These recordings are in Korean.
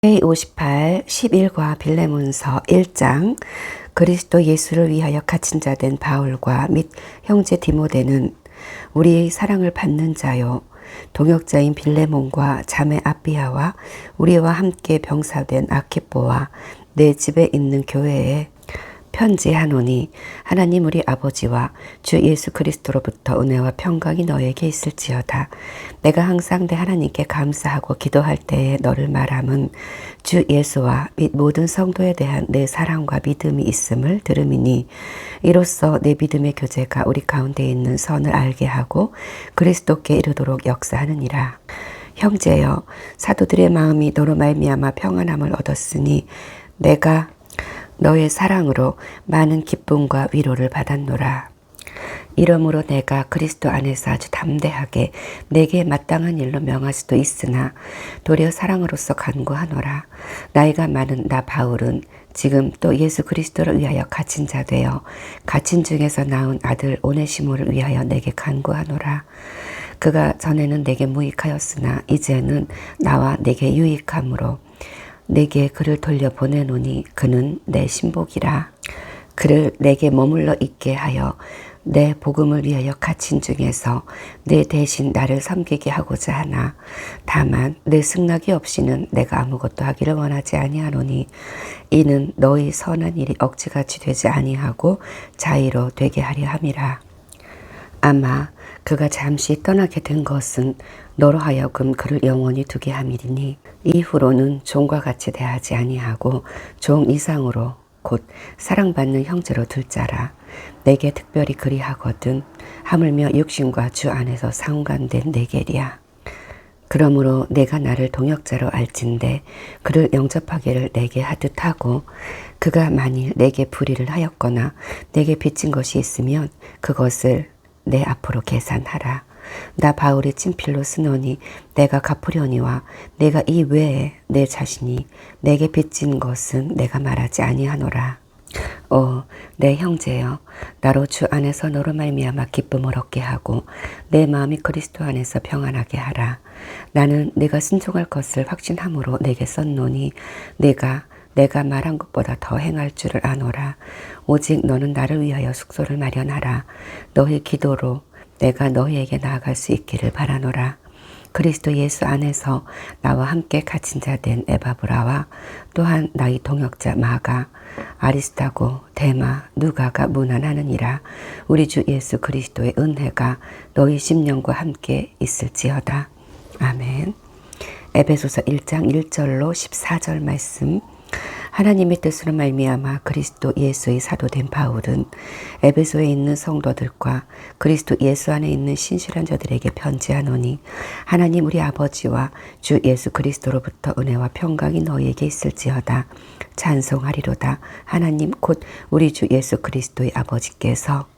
제58 11과 빌레몬서 1장. 그리스도 예수를 위하여 갇힌 자 된 바울과 및 형제 디모데는 우리의 사랑을 받는 자요 동역자인 빌레몬과 자매 아비아와 우리와 함께 병사된 아키뽀와 내 집에 있는 교회에 편지하노니, 하나님 우리 아버지와 주 예수 그리스도로부터 은혜와 평강이 너에게 있을지어다. 내가 항상 내 하나님께 감사하고 기도할 때에 너를 말함은 주 예수와 및 모든 성도에 대한 내 사랑과 믿음이 있음을 들음이니, 이로써 내 믿음의 교제가 우리 가운데 있는 선을 알게 하고 그리스도께 이르도록 역사하느니라. 형제여, 사도들의 마음이 너로 말미암아 평안함을 얻었으니 내가 너의 사랑으로 많은 기쁨과 위로를 받았노라. 이러므로 내가 그리스도 안에서 아주 담대하게 내게 마땅한 일로 명할 수도 있으나 도리어 사랑으로서 간구하노라. 나이가 많은 나 바울은 지금 또 예수 그리스도를 위하여 갇힌 자 되어 갇힌 중에서 낳은 아들 오네시모를 위하여 내게 간구하노라. 그가 전에는 내게 무익하였으나 이제는 나와 내게 유익함으로 내게 그를 돌려보내노니 그는 내 신복이라. 그를 내게 머물러 있게 하여 내 복음을 위하여 갇힌 중에서 내 대신 나를 섬기게 하고자 하나, 다만 내 승낙이 없이는 내가 아무것도 하기를 원하지 아니하노니, 이는 너희 선한 일이 억지같이 되지 아니하고 자의로 되게 하려 함이라. 아마 그가 잠시 떠나게 된 것은 너로 하여금 그를 영원히 두게 함이리니, 이후로는 종과 같이 대하지 아니하고 종 이상으로 곧 사랑받는 형제로 둘 자라. 내게 특별히 그리하거든 하물며 육신과 주 안에서 상관된 내게리야. 그러므로 내가 나를 동역자로 알진대 그를 영접하기를 내게 하듯 하고, 그가 만일 내게 불의를 하였거나 내게 빚진 것이 있으면 그것을 내 앞으로 계산하라. 나 바울이 친필로 쓰노니 내가 갚으려니와 내가 이 외에 내 자신이 내게 빚진 것은 내가 말하지 아니하노라. 내 형제여, 나로 주 안에서 너로 말미암아 기쁨을 얻게 하고 내 마음이 그리스도 안에서 평안하게 하라. 나는 내가 순종할 것을 확신함으로 내게 썼노니 내가 말한 것보다 더 행할 줄을 아노라. 오직 너는 나를 위하여 숙소를 마련하라. 너의 기도로 내가 너희에게 나아갈 수 있기를 바라노라. 그리스도 예수 안에서 나와 함께 갇힌 자 된 에바브라와 또한 나의 동역자 마가, 아리스타고, 데마, 누가가 문안하느니라. 우리 주 예수 그리스도의 은혜가 너희 심령과 함께 있을지어다. 아멘. 에베소서 1장 1절로 14절 말씀. 하나님의 뜻으로 말미암아 그리스도 예수의 사도된 바울은 에베소에 있는 성도들과 그리스도 예수 안에 있는 신실한 자들에게 편지하노니, 하나님 우리 아버지와 주 예수 그리스도로부터 은혜와 평강이 너희에게 있을지어다. 찬송하리로다. 하나님 곧 우리 주 예수 그리스도의 아버지께서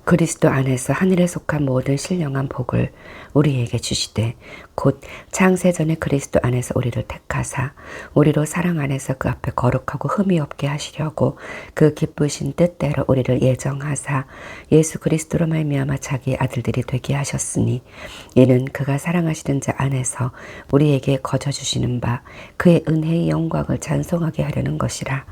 그리스도 안에서 하늘에 속한 모든 신령한 복을 우리에게 주시되, 곧 창세전에 그리스도 안에서 우리를 택하사 우리로 사랑 안에서 그 앞에 거룩하고 흠이 없게 하시려고 그 기쁘신 뜻대로 우리를 예정하사 예수 그리스도로 말미암아 자기의 아들들이 되게 하셨으니, 이는 그가 사랑하시는 자 안에서 우리에게 거저 주시는 바 그의 은혜의 영광을 찬송하게 하려는 것이라.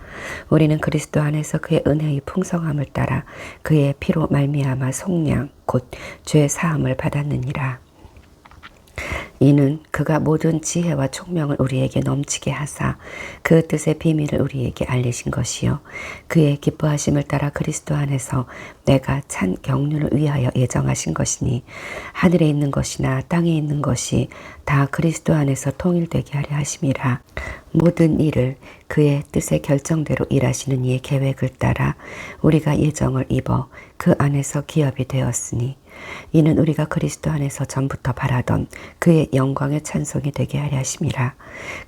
우리는 그리스도 안에서 그의 은혜의 풍성함을 따라 그의 피로 말미암아 속량 곧 죄 사함을 받았느니라. 이는 그가 모든 지혜와 총명을 우리에게 넘치게 하사 그 뜻의 비밀을 우리에게 알리신 것이요, 그의 기뻐하심을 따라 그리스도 안에서 내가 찬 경륜을 위하여 예정하신 것이니, 하늘에 있는 것이나 땅에 있는 것이 다 그리스도 안에서 통일되게 하려 하심이라. 모든 일을 그의 뜻의 결정대로 일하시는 이의 계획을 따라 우리가 예정을 입어 그 안에서 기업이 되었으니, 이는 우리가 그리스도 안에서 전부터 바라던 그의 영광의 찬송이 되게 하려 하심이라.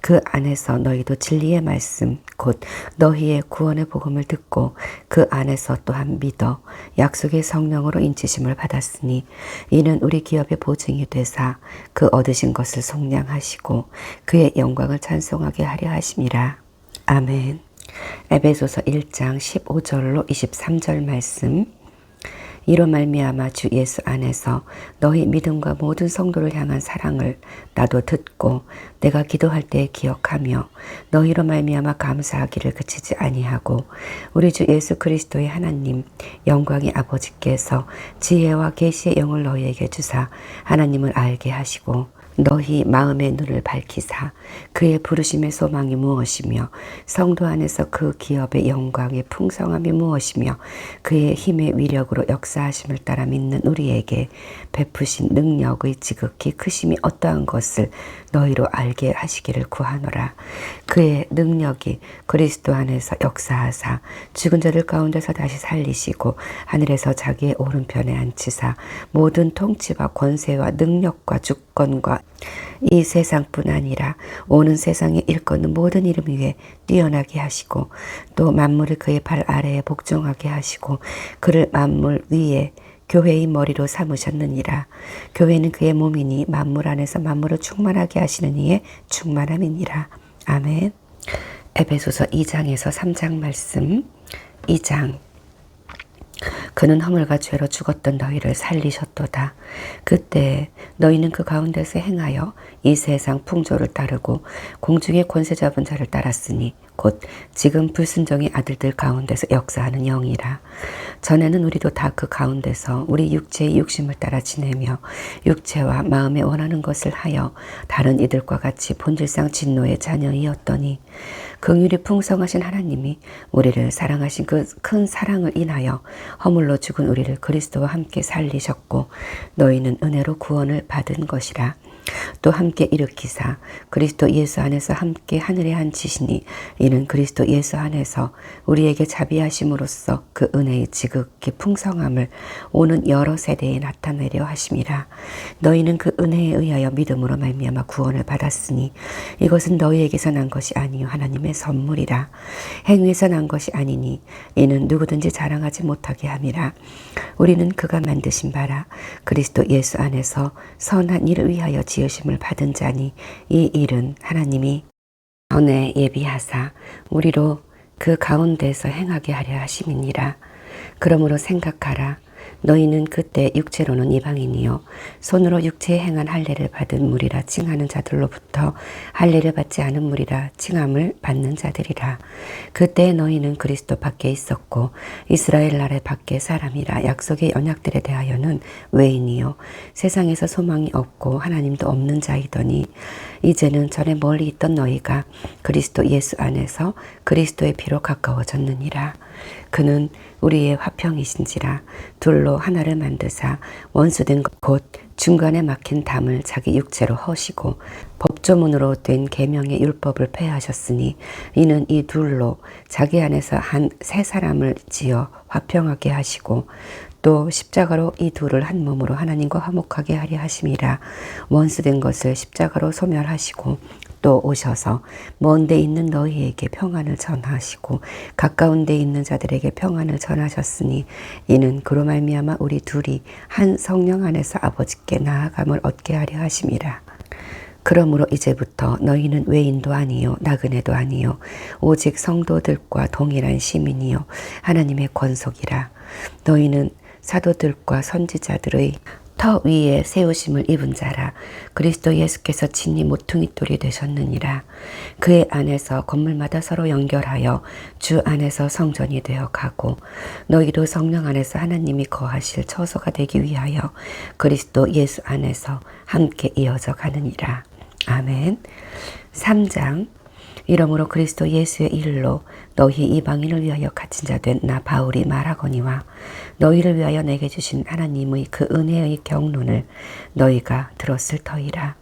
그 안에서 너희도 진리의 말씀 곧 너희의 구원의 복음을 듣고 그 안에서 또한 믿어 약속의 성령으로 인치심을 받았으니, 이는 우리 기업의 보증이 되사 그 얻으신 것을 속량하시고 그의 영광을 찬송하게 하려 하심이라. 아멘. 에베소서 1장 15절로 23절 말씀. 이로 말미암아 주 예수 안에서 너희 믿음과 모든 성도를 향한 사랑을 나도 듣고 내가 기도할 때 기억하며 너희로 말미암아 감사하기를 그치지 아니하고 우리 주 예수 그리스도의 하나님 영광의 아버지께서 지혜와 계시의 영을 너희에게 주사 하나님을 알게 하시고 너희 마음의 눈을 밝히사 그의 부르심의 소망이 무엇이며 성도 안에서 그 기업의 영광의 풍성함이 무엇이며 그의 힘의 위력으로 역사하심을 따라 믿는 우리에게 베푸신 능력의 지극히 크심이 어떠한 것을 너희로 알게 하시기를 구하노라. 그의 능력이 그리스도 안에서 역사하사 죽은 자들 가운데서 다시 살리시고 하늘에서 자기의 오른편에 앉히사 모든 통치와 권세와 능력과 주권과 이 세상뿐 아니라 오는 세상에 일컫는 모든 이름 위에 뛰어나게 하시고 또 만물을 그의 발 아래에 복종하게 하시고 그를 만물 위에 교회의 머리로 삼으셨느니라. 교회는 그의 몸이니 만물 안에서 만물을 충만하게 하시는 이의 충만함이니라. 아멘. 에베소서 2장에서 3장 말씀. 2장. 그는 허물과 죄로 죽었던 너희를 살리셨도다. 그때 너희는 그 가운데서 행하여 이 세상 풍조를 따르고 공중의 권세 잡은 자를 따랐으니 곧 지금 불순종의 아들들 가운데서 역사하는 영이라. 전에는 우리도 다 그 가운데서 우리 육체의 욕심을 따라 지내며 육체와 마음에 원하는 것을 하여 다른 이들과 같이 본질상 진노의 자녀이었더니 긍휼이 풍성하신 하나님이 우리를 사랑하신 그 큰 사랑을 인하여 허물로 죽은 우리를 그리스도와 함께 살리셨고 너희는 은혜로 구원을 받은 것이라. 또 함께 일으키사 그리스도 예수 안에서 함께 하늘에 앉히시니 이는 그리스도 예수 안에서 우리에게 자비하심으로써 그 은혜의 지극히 풍성함을 오는 여러 세대에 나타내려 하심이라. 너희는 그 은혜에 의하여 믿음으로 말미암아 구원을 받았으니 이것은 너희에게서 난 것이 아니요 하나님의 선물이라. 행위에서 난 것이 아니니 이는 누구든지 자랑하지 못하게 함이라. 우리는 그가 만드신 바라 그리스도 예수 안에서 선한 일을 위하여 지으심을 받은 자니 이 일은 하나님이 전에 예비하사 우리로 그 가운데서 행하게 하려 하심이니라. 그러므로 생각하라. 너희는 그때 육체로는 이방인이요 손으로 육체에 행한 할례를 받은 무리라 칭하는 자들로부터 할례를 받지 않은 무리라 칭함을 받는 자들이라. 그때 너희는 그리스도 밖에 있었고 이스라엘 나라의 밖에 사람이라. 약속의 언약들에 대하여는 외인이요 세상에서 소망이 없고 하나님도 없는 자이더니 이제는 전에 멀리 있던 너희가 그리스도 예수 안에서 그리스도의 피로 가까워졌느니라. 그는 우리의 화평이신지라. 둘로 하나를 만드사 원수된 곧 중간에 막힌 담을 자기 육체로 허시고 법조문으로 된 계명의 율법을 폐하셨으니 이는 이 둘로 자기 안에서 한 세 사람을 지어 화평하게 하시고 또 십자가로 이 둘을 한 몸으로 하나님과 화목하게 하려 하심이라. 원수된 것을 십자가로 소멸하시고 또 오셔서 먼 데 있는 너희에게 평안을 전하시고 가까운 데 있는 자들에게 평안을 전하셨으니 이는 그로 말미암아 우리 둘이 한 성령 안에서 아버지께 나아감을 얻게 하려 하심이라. 그러므로 이제부터 너희는 외인도 아니요 나그네도 아니요 오직 성도들과 동일한 시민이요 하나님의 권속이라. 너희는 사도들과 선지자들의 터 위에 세우심을 입은 자라. 그리스도 예수께서 친히 모퉁이 돌이 되셨느니라. 그의 안에서 건물마다 서로 연결하여 주 안에서 성전이 되어 가고 너희도 성령 안에서 하나님이 거하실 처소가 되기 위하여 그리스도 예수 안에서 함께 이어져 가느니라. 아멘. 3장. 이러므로 그리스도 예수의 일로 너희 이방인을 위하여 갇힌 자 된 나 바울이 말하거니와 너희를 위하여 내게 주신 하나님의 그 은혜의 경륜을 너희가 들었을 터이라.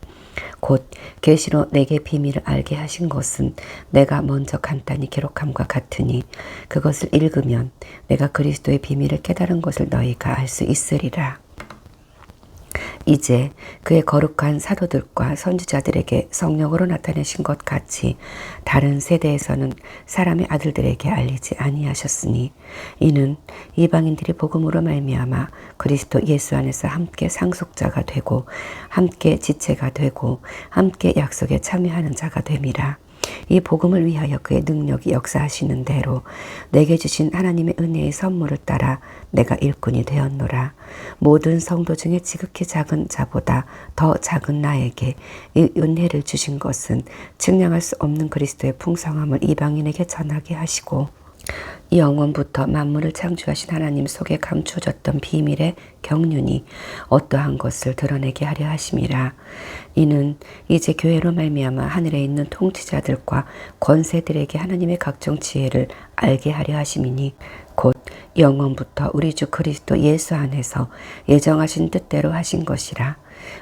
곧 계시로 내게 비밀을 알게 하신 것은 내가 먼저 간단히 기록함과 같으니 그것을 읽으면 내가 그리스도의 비밀을 깨달은 것을 너희가 알 수 있으리라. 이제 그의 거룩한 사도들과 선지자들에게 성령으로 나타내신 것 같이 다른 세대에서는 사람의 아들들에게 알리지 아니하셨으니 이는 이방인들이 복음으로 말미암아 그리스도 예수 안에서 함께 상속자가 되고 함께 지체가 되고 함께 약속에 참여하는 자가 됨이라. 이 복음을 위하여 그의 능력이 역사하시는 대로 내게 주신 하나님의 은혜의 선물을 따라 내가 일꾼이 되었노라. 모든 성도 중에 지극히 작은 자보다 더 작은 나에게 이 은혜를 주신 것은 측량할 수 없는 그리스도의 풍성함을 이방인에게 전하게 하시고 영원부터 만물을 창조하신 하나님 속에 감추어졌던 비밀의 경륜이 어떠한 것을 드러내게 하려 하심이라. 이는 이제 교회로 말미암아 하늘에 있는 통치자들과 권세들에게 하나님의 각종 지혜를 알게 하려 하심이니 곧 영원부터 우리 주 그리스도 예수 안에서 예정하신 뜻대로 하신 것이라.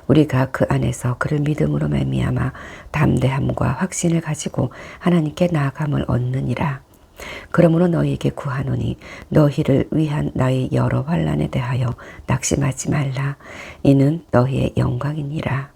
우리가 그 안에서 그를 믿음으로 말미암아 담대함과 확신을 가지고 하나님께 나아감을 얻느니라. 그러므로 너희에게 구하노니 너희를 위한 나의 여러 환난에 대하여 낙심하지 말라. 이는 너희의 영광이니라.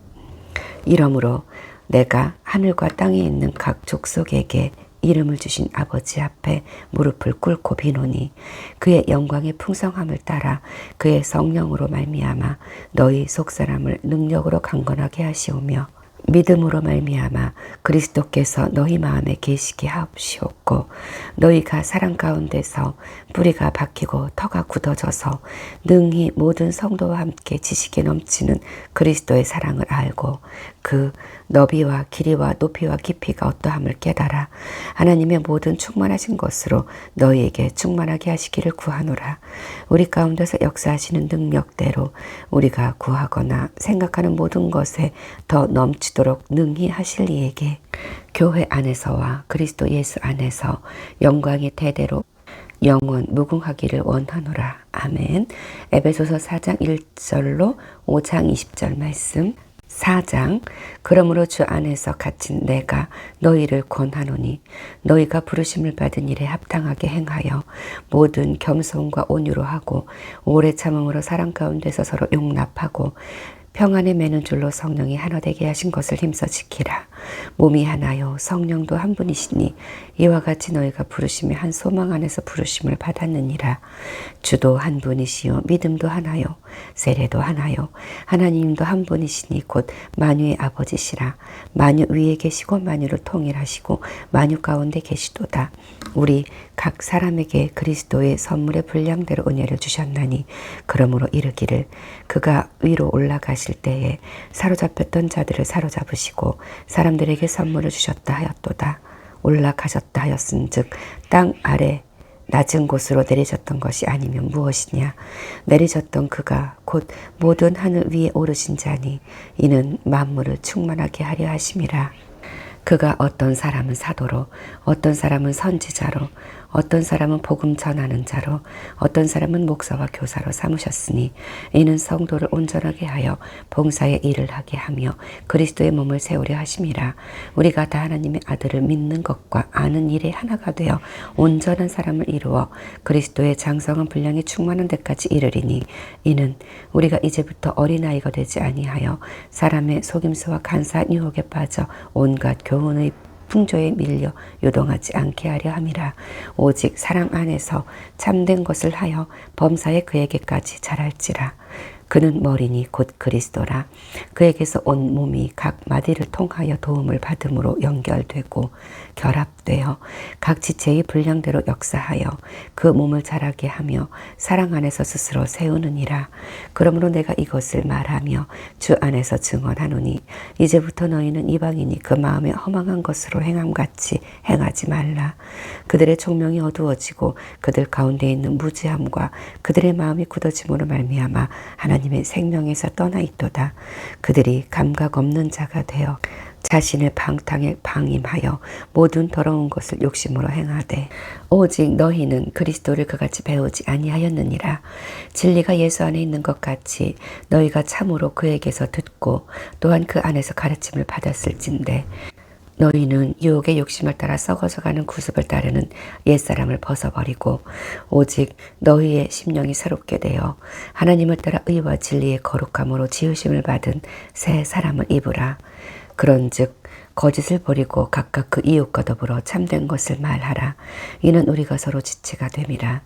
이러므로 내가 하늘과 땅에 있는 각 족속에게 이름을 주신 아버지 앞에 무릎을 꿇고 비노니 그의 영광의 풍성함을 따라 그의 성령으로 말미암아 너희 속사람을 능력으로 강건하게 하시오며 믿음으로 말미암아 그리스도께서 너희 마음에 계시게 하옵시옵고 너희가 사랑 가운데서 뿌리가 박히고 터가 굳어져서 능히 모든 성도와 함께 지식에 넘치는 그리스도의 사랑을 알고 그 너비와 길이와 높이와 깊이가 어떠함을 깨달아 하나님의 모든 충만하신 것으로 너희에게 충만하게 하시기를 구하노라. 우리 가운데서 역사하시는 능력대로 우리가 구하거나 생각하는 모든 것에 더 넘치도록 능히 하실 이에게 교회 안에서와 그리스도 예수 안에서 영광의 대대로 영원 무궁하기를 원하노라. 아멘. 에베소서 4장 1절로 5장 20절 말씀. 4장. 그러므로 주 안에서 갇힌 내가 너희를 권하노니 너희가 부르심을 받은 일에 합당하게 행하여 모든 겸손과 온유로 하고 오래 참음으로 사랑 가운데서 서로 용납하고 평안에 매는 줄로 성령이 하나 되게 하신 것을 힘써 지키라. 몸이 하나요 성령도 한 분이시니 이와 같이 너희가 부르심의 한 소망 안에서 부르심을 받았느니라. 주도 한 분이시요 믿음도 하나요 세례도 하나요 하나님도 한 분이시니 곧 만유의 아버지시라. 만유 위에 계시고 만유를 통일하시고 만유 가운데 계시도다. 우리 각 사람에게 그리스도의 선물의 분량대로 은혜를 주셨나니 그러므로 이르기를 그가 위로 올라가실 때에 사로잡혔던 자들을 사로잡으시고 사람들에게 선물을 주셨다 하였도다. 올라가셨다 하였은즉 땅 아래 낮은 곳으로 내리셨던 것이 아니면 무엇이냐. 내리셨던 그가 곧 모든 하늘 위에 오르신 자니 이는 만물을 충만하게 하려 하심이라. 그가 어떤 사람은 사도로 어떤 사람은 선지자로 어떤 사람은 복음 전하는 자로 어떤 사람은 목사와 교사로 삼으셨으니 이는 성도를 온전하게 하여 봉사의 일을 하게 하며 그리스도의 몸을 세우려 하심이라. 우리가 다 하나님의 아들을 믿는 것과 아는 일에 하나가 되어 온전한 사람을 이루어 그리스도의 장성한 분량이 충만한 데까지 이르리니 이는 우리가 이제부터 어린아이가 되지 아니하여 사람의 속임수와 간사한 유혹에 빠져 온갖 교훈의 풍조에 밀려 요동하지 않게 하려 함이라. 오직 사랑 안에서 참된 것을 하여 범사에 그에게까지 자랄지라. 그는 머리니 곧 그리스도라. 그에게서 온 몸이 각 마디를 통하여 도움을 받음으로 연결되고 결합되어 각 지체의 분량대로 역사하여 그 몸을 자라게 하며 사랑 안에서 스스로 세우느니라. 그러므로 내가 이것을 말하며 주 안에서 증언하노니 이제부터 너희는 이방인이 그 마음에 허망한 것으로 행함같이 행하지 말라. 그들의 총명이 어두워지고 그들 가운데 있는 무지함과 그들의 마음이 굳어짐으로 말미암아 하나님의 생명에서 떠나 있도다. 그들이 감각 없는 자가 되어 자신의 방탕에 방임하여 모든 더러운 것을 욕심으로 행하되 오직 너희는 그리스도를 그같이 배우지 아니하였느니라. 진리가 예수 안에 있는 것 같이 너희가 참으로 그에게서 듣고 또한 그 안에서 가르침을 받았을진데 너희는 유혹의 욕심을 따라 썩어져가는 구습을 따르는 옛사람을 벗어버리고 오직 너희의 심령이 새롭게 되어 하나님을 따라 의와 진리의 거룩함으로 지으심을 받은 새 사람을 입으라. 그런즉 거짓을 버리고 각각 그 이웃과 더불어 참된 것을 말하라. 이는 우리가 서로 지체가 됨이라.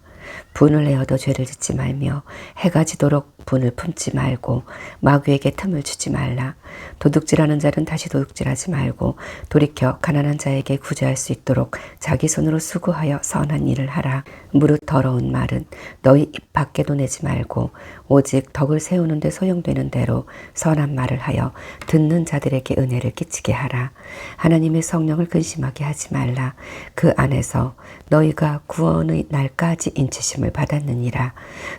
분을 내어도 죄를 짓지 말며 해가 지도록 분을 품지 말고 마귀에게 틈을 주지 말라. 도둑질하는 자는 다시 도둑질하지 말고 돌이켜 가난한 자에게 구제할 수 있도록 자기 손으로 수고하여 선한 일을 하라. 무릇 더러운 말은 너희 입 밖에도 내지 말고 오직 덕을 세우는 데 소용되는 대로 선한 말을 하여 듣는 자들에게 은혜를 끼치게 하라. 하나님의 성령을 근심하게 하지 말라. 그 안에서 너희가 구원의 날까지 인치심을 받았느니라.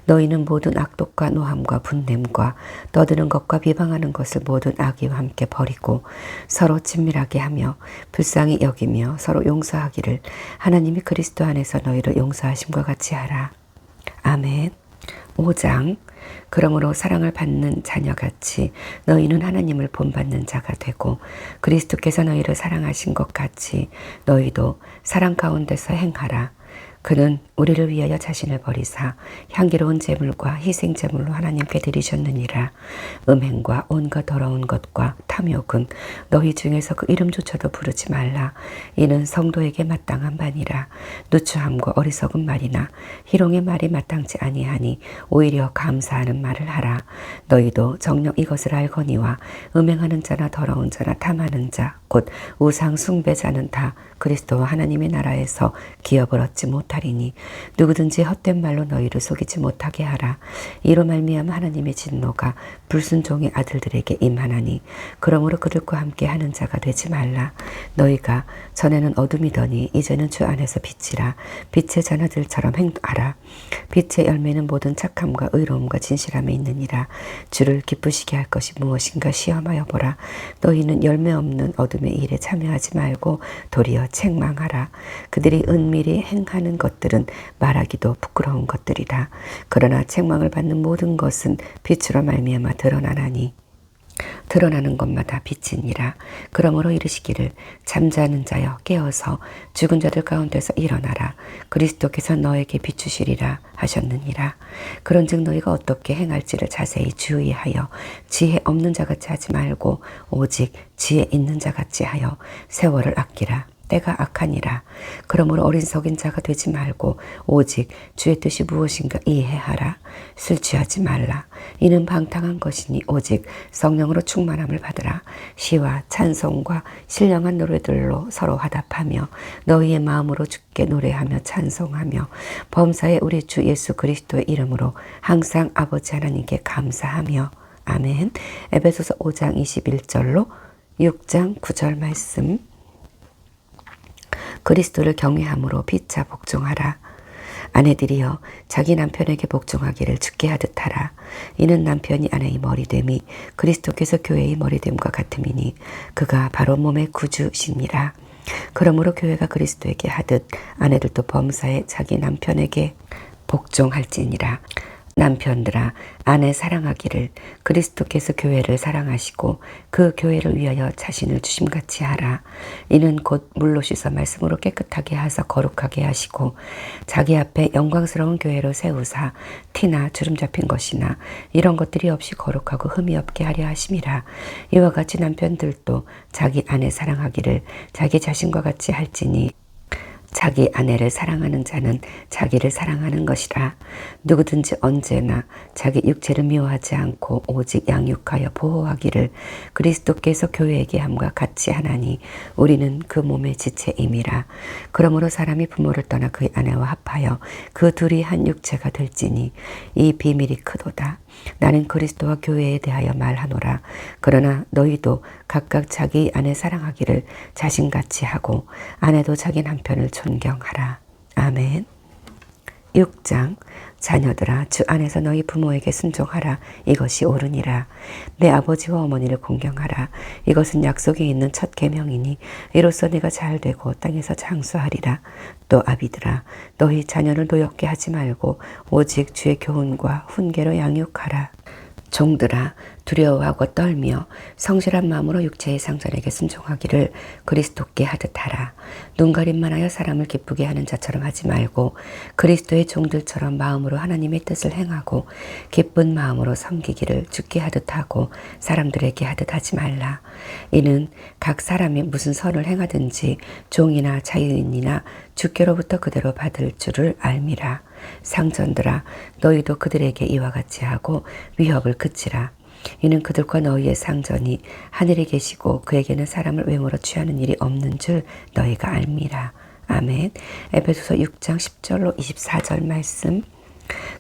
너희는 모든 악독과 노함과 분냄과 떠드는 것과 비방하는 것을 모든 악의와 함께 버리고 서로 친밀하게 하며 불쌍히 여기며 서로 용서하기를 하나님이 그리스도 안에서 너희를 용서하심과 같이 하라. 아멘. 5장. 그러므로 사랑을 받는 자녀같이 너희는 하나님을 본받는 자가 되고 그리스도께서 너희를 사랑하신 것 같이 너희도 사랑 가운데서 행하라. 그는 우리를 위하여 자신을 버리사 향기로운 제물과 희생 제물로 하나님께 드리셨느니라. 음행과 온갖 더러운 것과 탐욕은 너희 중에서 그 이름조차도 부르지 말라. 이는 성도에게 마땅한 바니라. 누추함과 어리석은 말이나 희롱의 말이 마땅치 아니하니 오히려 감사하는 말을 하라. 너희도 정녕 이것을 알거니와 음행하는 자나 더러운 자나 탐하는 자 곧 우상 숭배자는 다 그리스도와 하나님의 나라에서 기업을 얻지 못하리니 누구든지 헛된 말로 너희를 속이지 못하게 하라. 이로 말미암아 하나님의 진노가 불순종의 아들들에게 임하나니 그러므로 그들과 함께 하는 자가 되지 말라. 너희가 전에는 어둠이더니 이제는 주 안에서 빛이라. 빛의 자녀들처럼 행하라. 빛의 열매는 모든 착함과 의로움과 진실함에 있느니라. 주를 기쁘시게 할 것이 무엇인가 시험하여 보라. 너희는 열매 없는 어둠의 일에 참여하지 말고 도리어 책망하라. 그들이 은밀히 행하는 것들은 말하기도 부끄러운 것들이라. 그러나 책망을 받는 모든 것은 빛으로 말미암아 드러나나니 드러나는 것마다 빛이니라. 그러므로 이르시기를 잠자는 자여 깨어서 죽은 자들 가운데서 일어나라. 그리스도께서 너에게 비추시리라 하셨느니라. 그런즉 너희가 어떻게 행할지를 자세히 주의하여 지혜 없는 자같이 하지 말고 오직 지혜 있는 자같이 하여 세월을 아끼라. 때가 악하니라. 그러므로 어리석은 자가 되지 말고 오직 주의 뜻이 무엇인가 이해하라. 술 취하지 말라. 이는 방탕한 것이니 오직 성령으로 충만함을 받으라. 시와 찬송과 신령한 노래들로 서로 화답하며 너희의 마음으로 주께 노래하며 찬송하며 범사에 우리 주 예수 그리스도의 이름으로 항상 아버지 하나님께 감사하며. 아멘. 에베소서 5장 21절로 6장 9절 말씀. 그리스도를 경외함으로 피차 복종하라. 아내들이여 자기 남편에게 복종하기를 주께 하듯 하라. 이는 남편이 아내의 머리됨이 그리스도께서 교회의 머리됨과 같음이니 그가 바로 몸의 구주시니라. 그러므로 교회가 그리스도에게 하듯 아내들도 범사에 자기 남편에게 복종할지니라. 남편들아 아내 사랑하기를 그리스도께서 교회를 사랑하시고 그 교회를 위하여 자신을 주심같이 하라. 이는 곧 물로 씻어 말씀으로 깨끗하게 하사 거룩하게 하시고 자기 앞에 영광스러운 교회로 세우사 티나 주름 잡힌 것이나 이런 것들이 없이 거룩하고 흠이 없게 하려 하심이라. 이와 같이 남편들도 자기 아내 사랑하기를 자기 자신과 같이 할지니 자기 아내를 사랑하는 자는 자기를 사랑하는 것이라. 누구든지 언제나 자기 육체를 미워하지 않고 오직 양육하여 보호하기를 그리스도께서 교회에게 함과 같이 하나니 우리는 그 몸의 지체임이라. 그러므로 사람이 부모를 떠나 그의 아내와 합하여 그 둘이 한 육체가 될지니 이 비밀이 크도다. 나는 그리스도와 교회에 대하여 말하노라. 그러나 너희도 각각 자기 아내 사랑하기를 자신같이 하고 아내도 자기 남편을 존경하라. 아멘. 6장. 자녀들아 주 안에서 너희 부모에게 순종하라. 이것이 옳으니라. 내 아버지와 어머니를 공경하라. 이것은 약속이 있는 첫 계명이니 이로써 네가 잘되고 땅에서 장수하리라. 또 아비들아 너희 자녀를 노엽게 하지 말고 오직 주의 교훈과 훈계로 양육하라. 종들아 두려워하고 떨며 성실한 마음으로 육체의 상전에게 순종하기를 그리스도께 하듯 하라. 눈가림만 하여 사람을 기쁘게 하는 자처럼 하지 말고 그리스도의 종들처럼 마음으로 하나님의 뜻을 행하고 기쁜 마음으로 섬기기를 주께 하듯 하고 사람들에게 하듯 하지 말라. 이는 각 사람이 무슨 선을 행하든지 종이나 자유인이나 주께로부터 그대로 받을 줄을 알미라. 상전들아 너희도 그들에게 이와 같이 하고 위협을 그치라. 이는 그들과 너희의 상전이 하늘에 계시고 그에게는 사람을 외모로 취하는 일이 없는 줄 너희가 알미라. 아멘. 에베소서 6장 10절로 24절 말씀.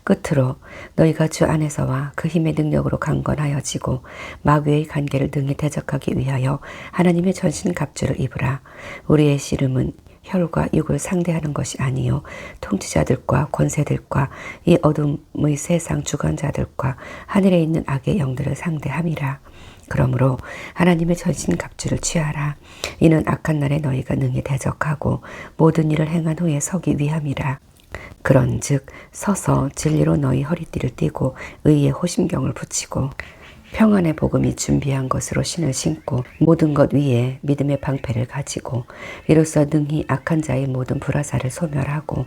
끝으로 너희가 주 안에서와 그 힘의 능력으로 강건하여지고 마귀의 관계를 능히 대적하기 위하여 하나님의 전신 갑주를 입으라. 우리의 씨름은 혈과 육을 상대하는 것이 아니요 통치자들과 권세들과 이 어둠의 세상 주관자들과 하늘에 있는 악의 영들을 상대함이라. 그러므로 하나님의 전신 갑주를 취하라. 이는 악한 날에 너희가 능히 대적하고 모든 일을 행한 후에 서기 위함이라. 그런즉 서서 진리로 너희 허리띠를 띠고 의의 호심경을 붙이고 평안의 복음이 준비한 것으로 신을 신고 모든 것 위에 믿음의 방패를 가지고 이로써 능히 악한 자의 모든 불화살을 소멸하고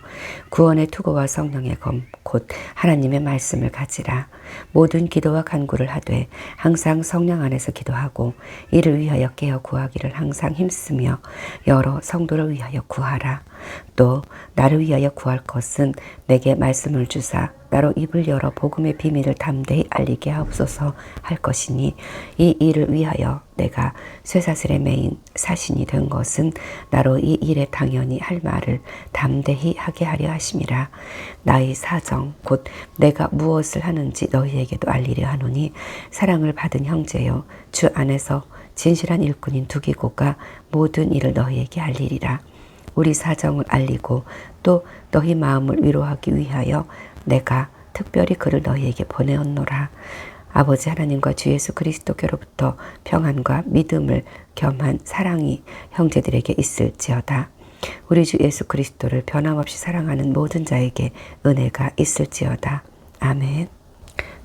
구원의 투구와 성령의 검 곧 하나님의 말씀을 가지라. 모든 기도와 간구를 하되 항상 성령 안에서 기도하고 이를 위하여 깨어 구하기를 항상 힘쓰며 여러 성도를 위하여 구하라. 또 나를 위하여 구할 것은 내게 말씀을 주사 나로 입을 열어 복음의 비밀을 담대히 알리게 하옵소서 할 것이니 이 일을 위하여 내가 쇠사슬에 매인 사신이 된 것은 나로 이 일에 당연히 할 말을 담대히 하게 하려 하심이라. 나의 사정 곧 내가 무엇을 하는지 너희에게도 알리려 하노니 사랑을 받은 형제여 주 안에서 진실한 일꾼인 두기고가 모든 일을 너희에게 알리리라. 우리 사정을 알리고 또 너희 마음을 위로하기 위하여 내가 특별히 그를 너희에게 보내었노라. 아버지 하나님과 주 예수 그리스도께로부터 평안과 믿음을 겸한 사랑이 형제들에게 있을지어다. 우리 주 예수 그리스도를 변함없이 사랑하는 모든 자에게 은혜가 있을지어다. 아멘.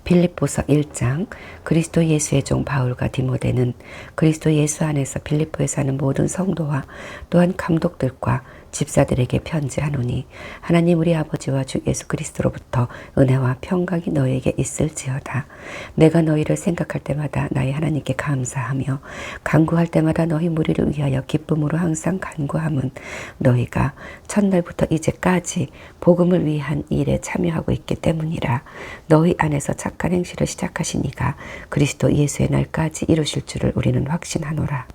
빌립보서 1장. 그리스도 예수의 종 바울과 디모데는 그리스도 예수 안에서 빌립보에 사는 모든 성도와 또한 감독들과 집사들에게 편지하노니 하나님 우리 아버지와 주 예수 그리스도로부터 은혜와 평강이 너희에게 있을지어다. 내가 너희를 생각할 때마다 나의 하나님께 감사하며 간구할 때마다 너희 무리를 위하여 기쁨으로 항상 간구함은 너희가 첫날부터 이제까지 복음을 위한 일에 참여하고 있기 때문이라. 너희 안에서 착한 행실을 시작하신 이가 그리스도 예수의 날까지 이루실 줄을 우리는 확신하노라.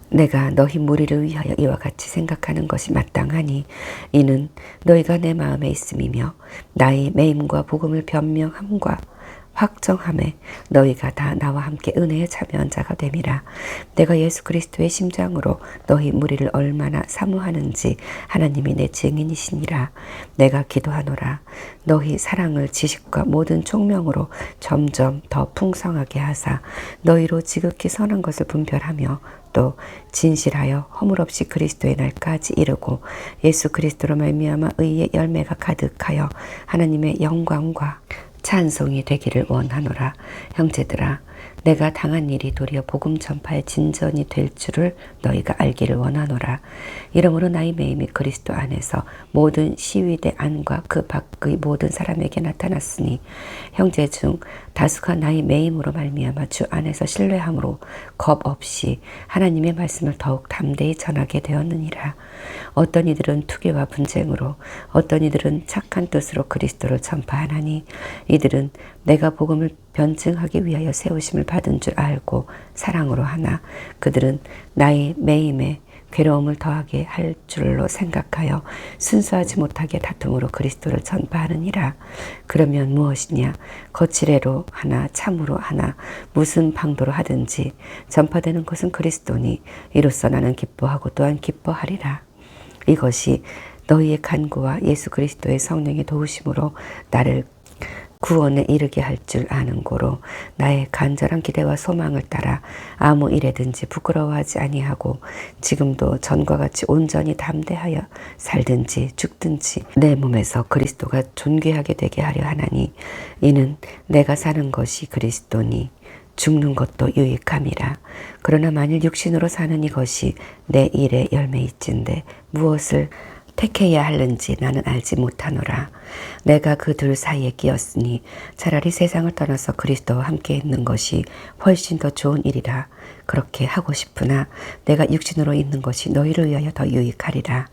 내가 너희 무리를 위하여 이와 같이 생각하는 것이 마땅하니 이는 너희가 내 마음에 있음이며 나의 매임과 복음을 변명함과 확정함에 너희가 다 나와 함께 은혜에 참여한 자가 됨이라. 내가 예수 그리스도의 심장으로 너희 무리를 얼마나 사모하는지 하나님이 내 증인이시니라. 내가 기도하노라. 너희 사랑을 지식과 모든 총명으로 점점 더 풍성하게 하사 너희로 지극히 선한 것을 분별하며 또 진실하여 허물 없이 그리스도의 날까지 이르고 예수 그리스도로 말미암아 의의 열매가 가득하여 하나님의 영광과 찬송이 되기를 원하노라. 형제들아 내가 당한 일이 도리어 복음 전파의 진전이 될 줄을 너희가 알기를 원하노라. 이러므로 나의 매임이 그리스도 안에서 모든 시위대 안과 그 밖의 모든 사람에게 나타났으니 형제 중 다수가 나의 매임으로 말미암아 주 안에서 신뢰함으로 겁 없이 하나님의 말씀을 더욱 담대히 전하게 되었느니라. 어떤 이들은 투기와 분쟁으로 어떤 이들은 착한 뜻으로 그리스도를 전파하나니 이들은 내가 복음을 변증하기 위하여 세우심을 받은 줄 알고 사랑으로 하나 그들은 나의 매임에 괴로움을 더하게 할 줄로 생각하여 순수하지 못하게 다툼으로 그리스도를 전파하느니라. 그러면 무엇이냐? 거칠애로 하나 참으로 하나 무슨 방도로 하든지 전파되는 것은 그리스도니 이로써 나는 기뻐하고 또한 기뻐하리라. 이것이 너희의 간구와 예수 그리스도의 성령의 도우심으로 나를 구원에 이르게 할 줄 아는 고로 나의 간절한 기대와 소망을 따라 아무 일에든지 부끄러워하지 아니하고 지금도 전과 같이 온전히 담대하여 살든지 죽든지 내 몸에서 그리스도가 존귀하게 되게 하려 하나니 이는 내가 사는 것이 그리스도니 죽는 것도 유익함이라. 그러나 만일 육신으로 사는 이것이 내 일의 열매일진데 무엇을 택해야 할는지 나는 알지 못하노라. 내가 그 둘 사이에 끼었으니 차라리 세상을 떠나서 그리스도와 함께 있는 것이 훨씬 더 좋은 일이라. 그렇게 하고 싶으나 내가 육신으로 있는 것이 너희를 위하여 더 유익하리라.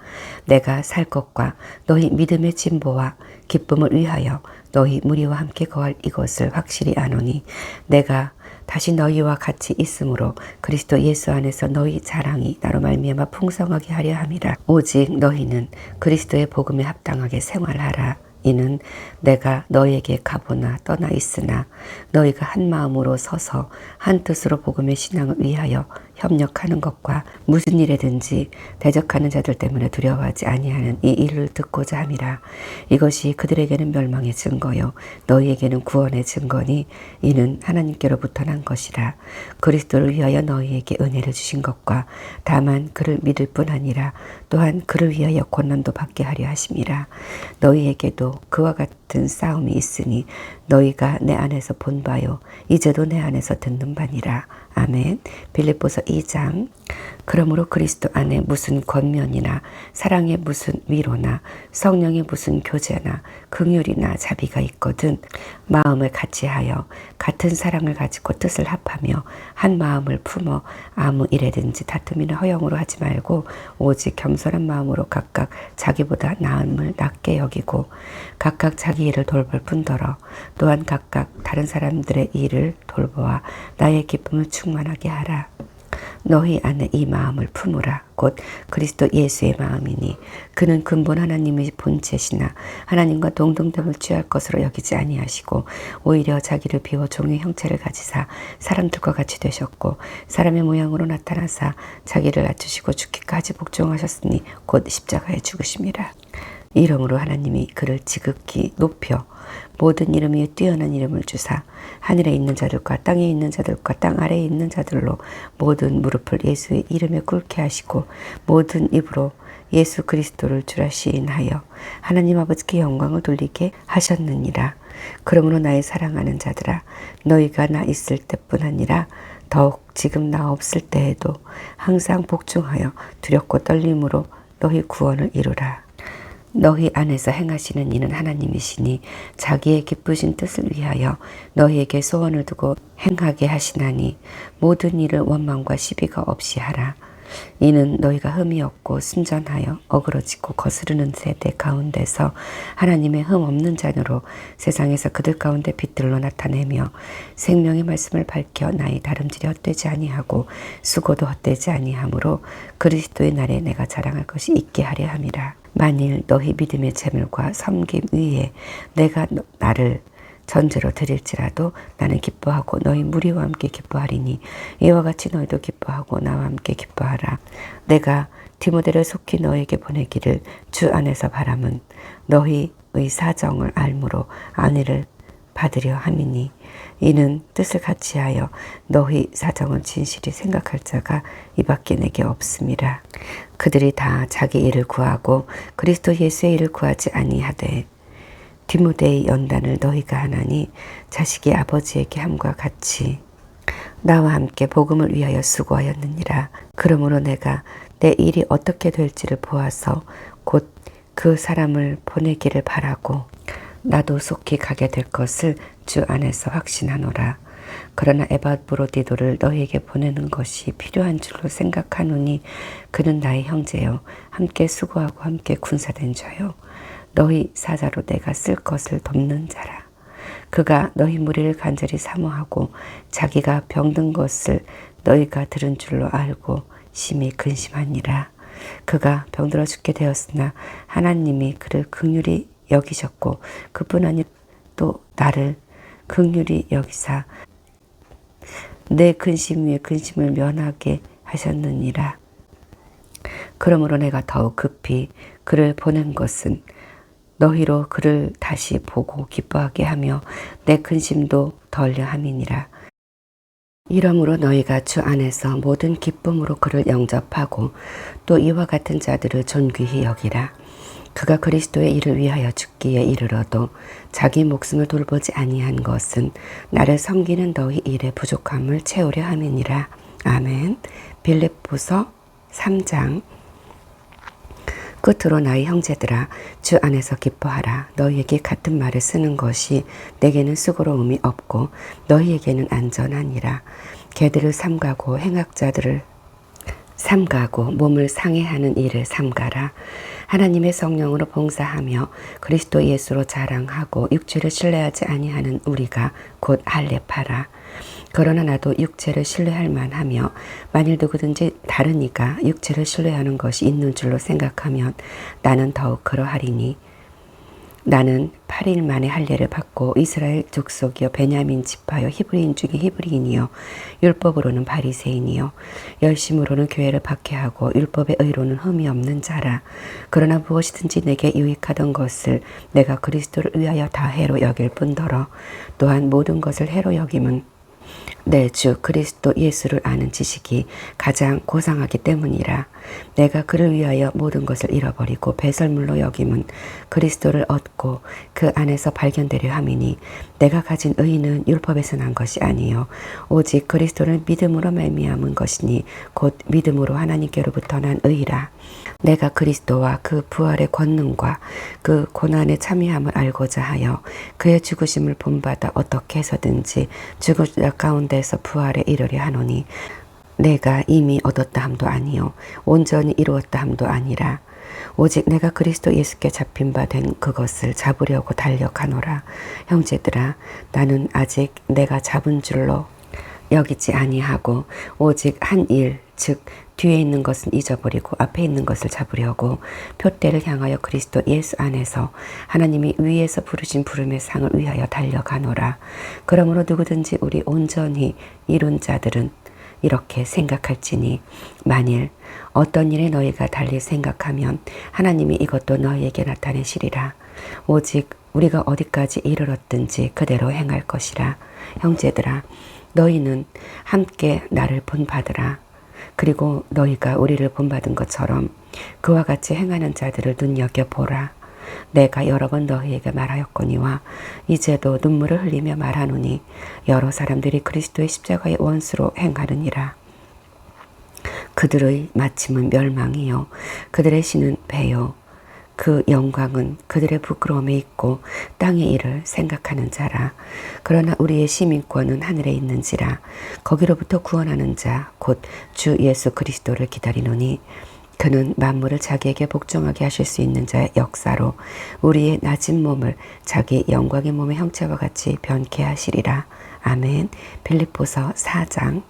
내가 살 것과 너희 믿음의 진보와 기쁨을 위하여 너희 무리와 함께 거할 이것을 확실히 아노니 내가 다시 너희와 같이 있으므로 그리스도 예수 안에서 너희 자랑이 나로 말미암아 풍성하게 하려 함이라. 오직 너희는 그리스도의 복음에 합당하게 생활하라. 이는 내가 너희에게 가보나 떠나 있으나 너희가 한 마음으로 서서 한 뜻으로 복음의 신앙을 위하여 협력하는 것과 무슨 일에든지 대적하는 자들 때문에 두려워하지 아니하는 이 일을 듣고자 함이라. 이것이 그들에게는 멸망의 증거요 너희에게는 구원의 증거니 이는 하나님께로부터 난 것이라. 그리스도를 위하여 너희에게 은혜를 주신 것과 다만 그를 믿을 뿐 아니라 또한 그를 위하여 고난도 받게 하려 하심이라. 너희에게도 그와 같은 싸움이 있으니 너희가 내 안에서 본 바요 이제도 내 안에서 듣는 바니라. 아멘. 빌립보서 2장. 그러므로 그리스도 안에 무슨 권면이나 사랑의 무슨 위로나 성령의 무슨 교제나 긍휼이나 자비가 있거든 마음을 같이하여 같은 사랑을 가지고 뜻을 합하며 한 마음을 품어 아무 일에든지 다툼이나 허영으로 하지 말고 오직 겸손한 마음으로 각각 자기보다 나음을 낮게 여기고 각각 자기 일을 돌볼 뿐더러 또한 각각 다른 사람들의 일을 돌보아 나의 기쁨을 충만하게 하라. 너희 안에 이 마음을 품으라. 곧 그리스도 예수의 마음이니 그는 근본 하나님의 본체시나 하나님과 동등됨을 취할 것으로 여기지 아니하시고 오히려 자기를 비워 종의 형체를 가지사 사람들과 같이 되셨고 사람의 모양으로 나타나사 자기를 낮추시고 죽기까지 복종하셨으니 곧 십자가에 죽으심이라. 이러므로 하나님이 그를 지극히 높여 모든 이름 위에 뛰어난 이름을 주사 하늘에 있는 자들과 땅에 있는 자들과 땅 아래에 있는 자들로 모든 무릎을 예수의 이름에 꿇게 하시고 모든 입으로 예수 그리스도를 주라 시인하여 하나님 아버지께 영광을 돌리게 하셨느니라. 그러므로 나의 사랑하는 자들아 너희가 나 있을 때뿐 아니라 더욱 지금 나 없을 때에도 항상 복종하여 두렵고 떨림으로 너희 구원을 이루라. 너희 안에서 행하시는 이는 하나님이시니 자기의 기쁘신 뜻을 위하여 너희에게 소원을 두고 행하게 하시나니 모든 일을 원망과 시비가 없이 하라. 이는 너희가 흠이 없고 순전하여 어그러지고 거스르는 세대 가운데서 하나님의 흠 없는 자녀로 세상에서 그들 가운데 빛들로 나타내며 생명의 말씀을 밝혀 나의 다름질이 헛되지 아니하고 수고도 헛되지 아니하므로 그리스도의 날에 내가 자랑할 것이 있게 하려 함이라. 만일 너희 믿음의 재물과 섬김 위에 내가 나를 전제로 드릴지라도 나는 기뻐하고 너희 무리와 함께 기뻐하리니 이와 같이 너희도 기뻐하고 나와 함께 기뻐하라. 내가 디모데를 속히 너에게 보내기를 주 안에서 바람은 너희의 사정을 알므로 안위를 받으려 함이니 이는 뜻을 같이하여 너희 사정을 진실히 생각할 자가 이밖에 내게 없음이라. 그들이 다 자기 일을 구하고 그리스도 예수의 일을 구하지 아니하되 디모데의 연단을 너희가 하나니 자식이 아버지에게 함과 같이 나와 함께 복음을 위하여 수고하였느니라. 그러므로 내가 내 일이 어떻게 될지를 보아서 곧 그 사람을 보내기를 바라고 나도 속히 가게 될 것을 주 안에서 확신하노라. 그러나 에바브로디도를 너희에게 보내는 것이 필요한 줄로 생각하노니 그는 나의 형제요 함께 수고하고 함께 군사된 자요 너희 사자로 내가 쓸 것을 돕는 자라. 그가 너희 무리를 간절히 사모하고 자기가 병든 것을 너희가 들은 줄로 알고 심히 근심하니라. 그가 병들어 죽게 되었으나 하나님이 그를 긍휼히 여기셨고 그뿐 아니라 또 나를 긍휼히 여기사 내 근심 위에 근심을 면하게 하셨느니라. 그러므로 내가 더욱 급히 그를 보낸 것은 너희로 그를 다시 보고 기뻐하게 하며 내 근심도 덜려 함이니라. 이러므로 너희가 주 안에서 모든 기쁨으로 그를 영접하고 또 이와 같은 자들을 존귀히 여기라. 그가 그리스도의 일을 위하여 죽기에 이르러도 자기 목숨을 돌보지 아니한 것은 나를 섬기는 너희 일의 부족함을 채우려 함이니라. 아멘. 빌립보서 3장. 끝으로 나의 형제들아 주 안에서 기뻐하라. 너희에게 같은 말을 쓰는 것이 내게는 수고로움이 없고 너희에게는 안전하니라. 개들을 삼가고 행악자들을 삼가고 몸을 상해하는 일을 삼가라. 하나님의 성령으로 봉사하며 그리스도 예수로 자랑하고 육체를 신뢰하지 아니하는 우리가 곧 할례파라. 그러나 나도 육체를 신뢰할 만하며 만일 누구든지 다른 이가 육체를 신뢰하는 것이 있는 줄로 생각하면 나는 더욱 그러하리니 나는 8일 만에 할례를 받고 이스라엘 족속이요 베냐민 지파요 히브리인 중에 히브리인이요 율법으로는 바리새인이요 열심으로는 교회를 박해하고 율법의 의로는 흠이 없는 자라. 그러나 무엇이든지 내게 유익하던 것을 내가 그리스도를 위하여 다 해로 여길 뿐더러 또한 모든 것을 해로 여김은 내 주 그리스도 예수를 아는 지식이 가장 고상하기 때문이라. 내가 그를 위하여 모든 것을 잃어버리고 배설물로 여김은 그리스도를 얻고 그 안에서 발견되려 함이니 내가 가진 의는 율법에서 난 것이 아니요 오직 그리스도를 믿음으로 말미암은 것이니 곧 믿음으로 하나님께로부터 난 의라. 내가 그리스도와 그 부활의 권능과 그 고난에 참여함을 알고자 하여 그의 죽으심을 본받아 어떻게 해서든지 죽은 자 가운데서 부활에 이르려 하노니 내가 이미 얻었다 함도 아니요 온전히 이루었다 함도 아니라 오직 내가 그리스도 예수께 잡힌 바 된 그것을 잡으려고 달려가노라. 형제들아 나는 아직 내가 잡은 줄로 여기지 아니하고 오직 한 일 즉 뒤에 있는 것은 잊어버리고 앞에 있는 것을 잡으려고 표대를 향하여 그리스도 예수 안에서 하나님이 위에서 부르신 부름의 상을 위하여 달려가노라. 그러므로 누구든지 우리 온전히 이룬 자들은 이렇게 생각할지니 만일 어떤 일에 너희가 달리 생각하면 하나님이 이것도 너희에게 나타내시리라. 오직 우리가 어디까지 이르렀든지 그대로 행할 것이라. 형제들아 너희는 함께 나를 본받으라. 그리고 너희가 우리를 본받은 것처럼 그와 같이 행하는 자들을 눈여겨보라. 내가 여러 번 너희에게 말하였거니와 이제도 눈물을 흘리며 말하노니 여러 사람들이 그리스도의 십자가의 원수로 행하느니라. 그들의 마침은 멸망이요 그들의 신은 배요 그 영광은 그들의 부끄러움에 있고 땅의 일을 생각하는 자라. 그러나 우리의 시민권은 하늘에 있는지라. 거기로부터 구원하는 자 곧 주 예수 그리스도를 기다리노니 그는 만물을 자기에게 복종하게 하실 수 있는 자의 역사로 우리의 낮은 몸을 자기 영광의 몸의 형체와 같이 변케 하시리라. 아멘. 빌립보서 4장.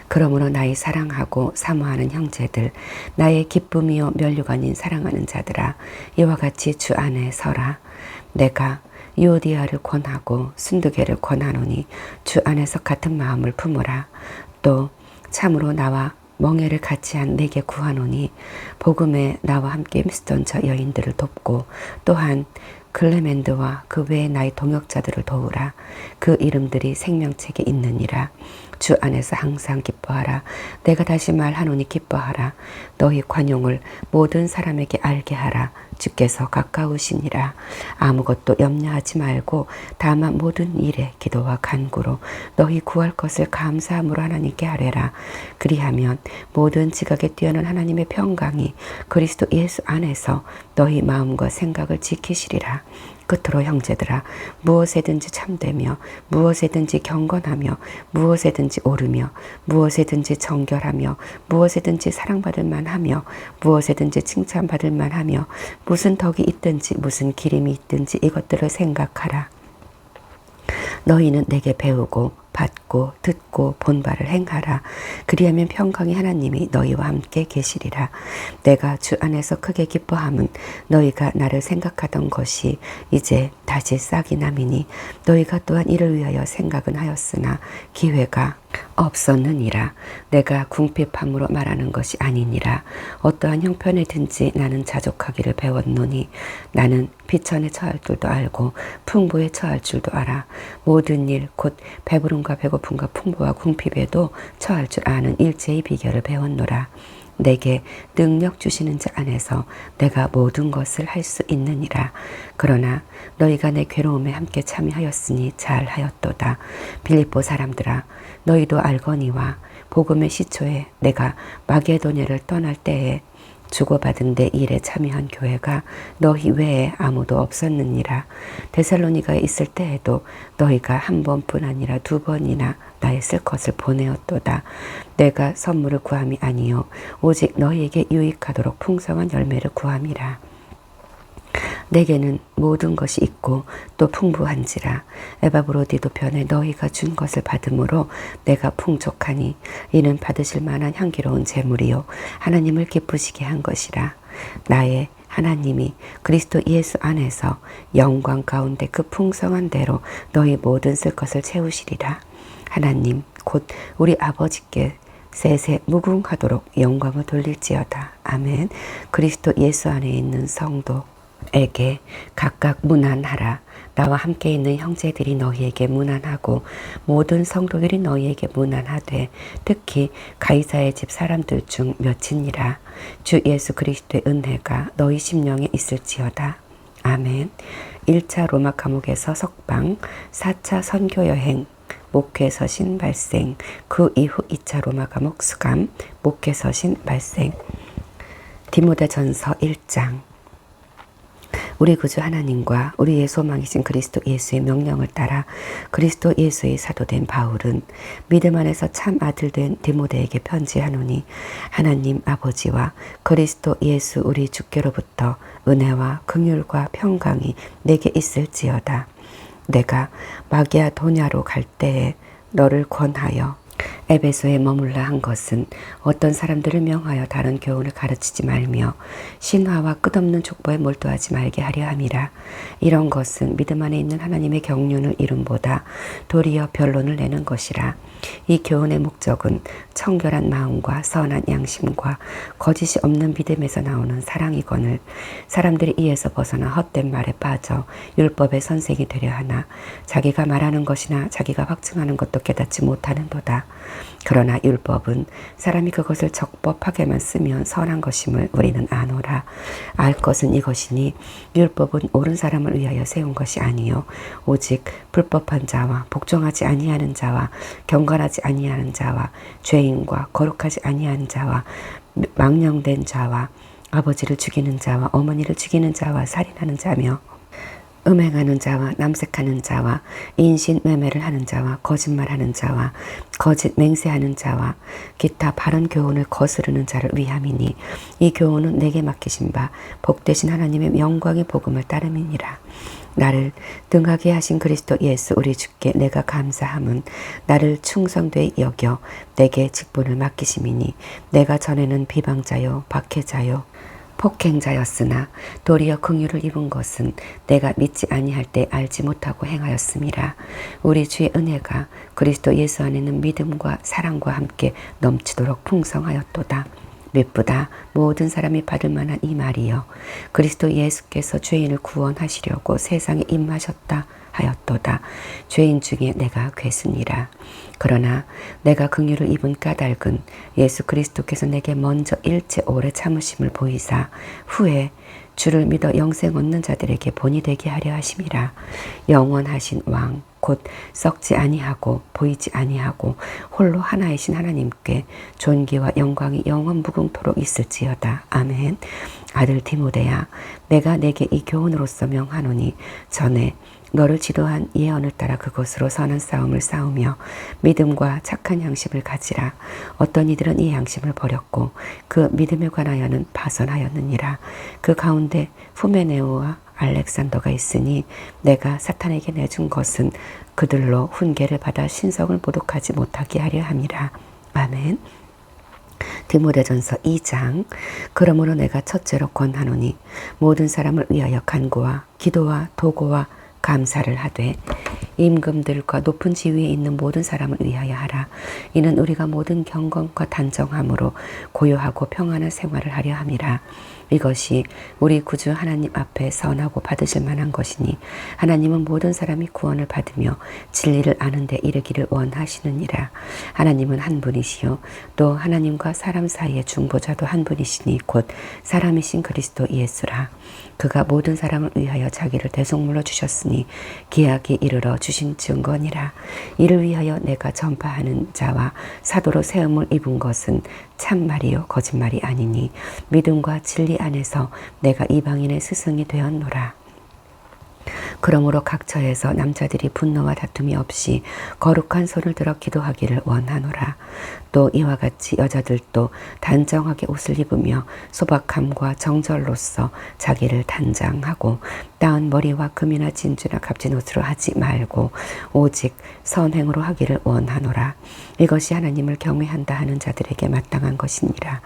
그러므로 나의 사랑하고 사모하는 형제들 나의 기쁨이요 면류가 아닌 사랑하는 자들아 이와 같이 주 안에 서라. 내가 유오디아를 권하고 순두개를 권하노니 주 안에서 같은 마음을 품으라. 또 참으로 나와 멍에를 같이 한 내게 구하노니 복음에 나와 함께 힘쓰던 저 여인들을 돕고 또한 클레멘드와 그 외의 나의 동역자들을 도우라. 그 이름들이 생명책에 있느니라. 주 안에서 항상 기뻐하라. 내가 다시 말하노니 기뻐하라. 너희 관용을 모든 사람에게 알게 하라. 주께서 가까우시니라. 아무것도 염려하지 말고 다만 모든 일에 기도와 간구로 너희 구할 것을 감사함으로 하나님께 아뢰라. 그리하면 모든 지각에 뛰어난 하나님의 평강이 그리스도 예수 안에서 너희 마음과 생각을 지키시리라. 끝으로 형제들아 무엇에든지 참되며 무엇에든지 경건하며 무엇에든지 오르며 무엇에든지 정결하며 무엇에든지 사랑받을 만하며 무엇에든지 칭찬받을 만하며 무슨 덕이 있든지 무슨 기림이 있든지 이것들을 생각하라. 너희는 내게 배우고 받고 듣고 본 바를 행하라. 그리하면 평강의 하나님이 너희와 함께 계시리라. 내가 주 안에서 크게 기뻐함은 너희가 나를 생각하던 것이 이제 다시 싹이 남이니 너희가 또한 이를 위하여 생각은 하였으나 기회가 없었느니라. 내가 궁핍함으로 말하는 것이 아니니라. 어떠한 형편에든지 나는 자족하기를 배웠노니 나는 비천에 처할 줄도 알고 풍부에 처할 줄도 알아. 모든 일 곧 배부름과 배고픔과 풍부와 궁핍에도 처할 줄 아는 일제의 비결을 배웠노라. 내게 능력 주시는 자 안에서 내가 모든 것을 할 수 있느니라. 그러나 너희가 내 괴로움에 함께 참여하였으니 잘하였도다. 빌립보 사람들아 너희도 알거니와 복음의 시초에 내가 마게도냐를 떠날 때에 주고받은 내 일에 참여한 교회가 너희 외에 아무도 없었느니라. 데살로니가에 있을 때에도 너희가 한 번뿐 아니라 두 번이나 나의 쓸 것을 보내었도다. 내가 선물을 구함이 아니요 오직 너희에게 유익하도록 풍성한 열매를 구함이라. 내게는 모든 것이 있고 또 풍부한지라. 에바브로디도 변에 너희가 준 것을 받음으로 내가 풍족하니 이는 받으실 만한 향기로운 제물이요 하나님을 기쁘시게 한 것이라. 나의 하나님이 그리스도 예수 안에서 영광 가운데 그 풍성한 대로 너희 모든 쓸 것을 채우시리라. 하나님 곧 우리 아버지께 세세 무궁하도록 영광을 돌릴지어다. 아멘. 그리스도 예수 안에 있는 성도에게 각각 문안하라. 나와 함께 있는 형제들이 너희에게 문안하고 모든 성도들이 너희에게 문안하되 특히 가이사의 집 사람들 중 몇이니라. 주 예수 그리스도의 은혜가 너희 심령에 있을지어다. 아멘. 1차 로마 감옥에서 석방, 4차 선교 여행, 목회 서신 발생, 그 이후 2차 로마 감옥 수감, 목회 서신 발생. 디모데전서 1장. 우리 구주 하나님과 우리의 소망이신 그리스도 예수의 명령을 따라 그리스도 예수의 사도된 바울은 믿음 안에서 참 아들 된 디모데에게 편지하노니 하나님 아버지와 그리스도 예수 우리 주께로부터 은혜와 긍휼과 평강이 내게 있을지어다. 내가 마게도냐로 갈 때에 너를 권하여 에베소에 머물라 한 것은 어떤 사람들을 명하여 다른 교훈을 가르치지 말며 신화와 끝없는 족보에 몰두하지 말게 하려 함이라. 이런 것은 믿음 안에 있는 하나님의 경륜을 이름보다 도리어 변론을 내는 것이라. 이 교훈의 목적은 청결한 마음과 선한 양심과 거짓이 없는 믿음에서 나오는 사랑이거늘 사람들이 이에서 벗어나 헛된 말에 빠져 율법의 선생이 되려 하나 자기가 말하는 것이나 자기가 확증하는 것도 깨닫지 못하는도다. 그러나 율법은 사람이 그것을 적법하게만 쓰면 선한 것임을 우리는 아노라. 알 것은 이것이니 율법은 옳은 사람을 위하여 세운 것이 아니요 오직 불법한 자와 복종하지 아니하는 자와 경건하지 아니하는 자와 죄인과 거룩하지 아니하는 자와 망령된 자와 아버지를 죽이는 자와 어머니를 죽이는 자와 살인하는 자며 음행하는 자와 남색하는 자와 인신 매매를 하는 자와 거짓말하는 자와 거짓 맹세하는 자와 기타 바른 교훈을 거스르는 자를 위함이니 이 교훈은 내게 맡기신 바 복되신 하나님의 영광의 복음을 따름이니라. 나를 등하게 하신 그리스도 예수 우리 주께 내가 감사함은 나를 충성되이 여겨 내게 직분을 맡기심이니 내가 전에는 비방자요 박해자요 폭행자였으나 도리어 긍휼을 입은 것은 내가 믿지 아니할 때 알지 못하고 행하였음이라. 우리 주의 은혜가 그리스도 예수 안에는 믿음과 사랑과 함께 넘치도록 풍성하였도다. 미쁘다 모든 사람이 받을 만한 이 말이여 그리스도 예수께서 죄인을 구원하시려고 세상에 임하셨다 하였도다. 죄인 중에 내가 괴순이라. 그러나 내가 긍휼을 입은 까닭은 예수 그리스도께서 내게 먼저 일체 오래 참으심을 보이사 후에 주를 믿어 영생 얻는 자들에게 본이 되게 하려 하심이라. 영원하신 왕 곧 썩지 아니하고 보이지 아니하고 홀로 하나이신 하나님께 존귀와 영광이 영원 무궁토록 있을지어다. 아멘. 아들 디모데야 내가 내게 이 교훈으로서 명하노니 전에 너를 지도한 예언을 따라 그것으로 선한 싸움을 싸우며 믿음과 착한 양심을 가지라. 어떤 이들은 이 양심을 버렸고 그 믿음에 관하여는 파선하였느니라. 그 가운데 후메네오와 알렉산더가 있으니 내가 사탄에게 내준 것은 그들로 훈계를 받아 신성을 모독하지 못하게 하려 함이라. 아멘. 디모데전서 2장. 그러므로 내가 첫째로 권하노니 모든 사람을 위하여 간구와 기도와 도고와 감사를 하되 임금들과 높은 지위에 있는 모든 사람을 위하여 하라. 이는 우리가 모든 경건과 단정함으로 고요하고 평안한 생활을 하려 함이라. 이것이 우리 구주 하나님 앞에 선하고 받으실 만한 것이니 하나님은 모든 사람이 구원을 받으며 진리를 아는 데 이르기를 원하시느니라. 하나님은 한 분이시요 또 하나님과 사람 사이의 중보자도 한 분이시니 곧 사람이신 그리스도 예수라. 그가 모든 사람을 위하여 자기를 대속물로 주셨으니 기약이 이르러 주신 증거니라. 이를 위하여 내가 전파하는 자와 사도로 세움을 입은 것은 참말이요 거짓말이 아니니 믿음과 진리 안에서 내가 이방인의 스승이 되었노라. 그러므로 각처에서 남자들이 분노와 다툼이 없이 거룩한 손을 들어 기도하기를 원하노라. 또 이와 같이 여자들도 단정하게 옷을 입으며 소박함과 정절로서 자기를 단장하고 따은 머리와 금이나 진주나 값진 옷으로 하지 말고 오직 선행으로 하기를 원하노라. 이것이 하나님을 경외한다 하는 자들에게 마땅한 것이니라.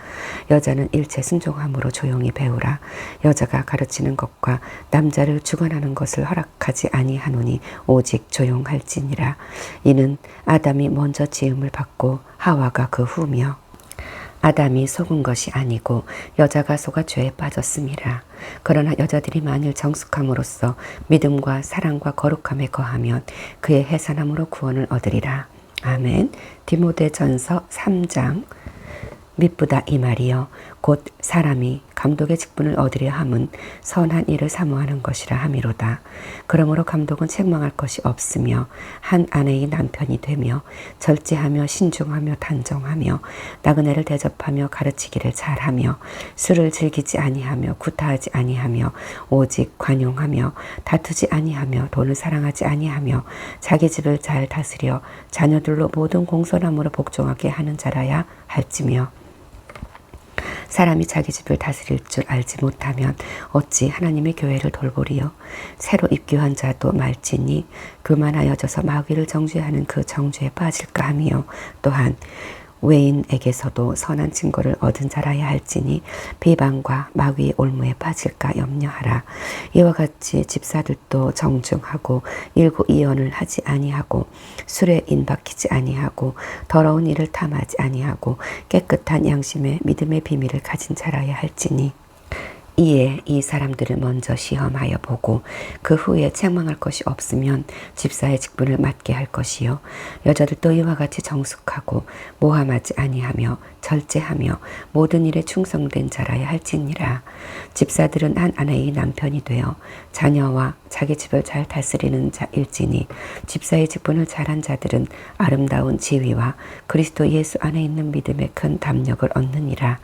여자는 일체 순종함으로 조용히 배우라. 여자가 가르치는 것과 남자를 주관하는 것을 허락하지 아니하노니 오직 조용할지니라. 이는 아담이 먼저 지음을 받고 하와가 그 후며 아담이 속은 것이 아니고 여자가 속아 죄에 빠졌음이라. 그러나 여자들이 만일 정숙함으로써 믿음과 사랑과 거룩함에 거하면 그의 해산함으로 구원을 얻으리라. 아멘. 디모데전서 3장. 미쁘다 이 말이여 곧 사람이 감독의 직분을 얻으려 함은 선한 일을 사모하는 것이라 함이로다. 그러므로 감독은 책망할 것이 없으며 한 아내의 남편이 되며 절제하며 신중하며 단정하며 나그네를 대접하며 가르치기를 잘하며 술을 즐기지 아니하며 구타하지 아니하며 오직 관용하며 다투지 아니하며 돈을 사랑하지 아니하며 자기 집을 잘 다스려 자녀들로 모든 공손함으로 복종하게 하는 자라야 할지며 사람이 자기 집을 다스릴 줄 알지 못하면 어찌 하나님의 교회를 돌보리요. 새로 입교한 자도 말지니 교만하여져서 마귀를 정죄하는 그 정죄에 빠질까 하며 또한 외인에게서도 선한 증거를 얻은 자라야 할지니 비방과 마귀의 올무에 빠질까 염려하라. 이와 같이 집사들도 정중하고 일구이연을 하지 아니하고 술에 인박히지 아니하고 더러운 일을 탐하지 아니하고 깨끗한 양심의 믿음의 비밀을 가진 자라야 할지니 이에 이 사람들을 먼저 시험하여 보고 그 후에 책망할 것이 없으면 집사의 직분을 맡게 할 것이요. 여자들도 이와 같이 정숙하고 모함하지 아니하며 절제하며 모든 일에 충성된 자라야 할지니라. 집사들은 한 아내의 남편이 되어 자녀와 자기 집을 잘 다스리는 자일지니 집사의 직분을 잘한 자들은 아름다운 지위와 그리스도 예수 안에 있는 믿음의 큰 담력을 얻느니라.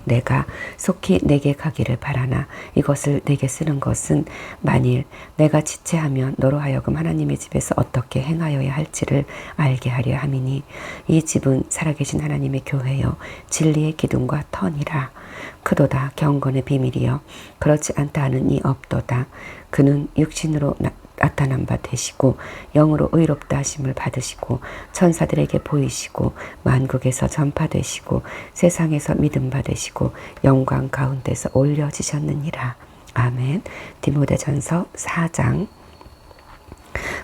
내가 속히 내게 가기를 바라나 이것을 내게 쓰는 것은 만일 내가 지체하면 너로 하여금 하나님의 집에서 어떻게 행하여야 할지를 알게 하려 함이니 이 집은 살아계신 하나님의 교회요 진리의 기둥과 터니라. 크도다 경건의 비밀이여 그렇지 않다 하는 이 없도다. 그는 육신으로 나타난 바 되시고 영으로 의롭다 하심을 받으시고 천사들에게 보이시고 만국에서 전파되시고 세상에서 믿음 받으시고 영광 가운데서 올려지셨느니라. 아멘. 디모데전서 4장.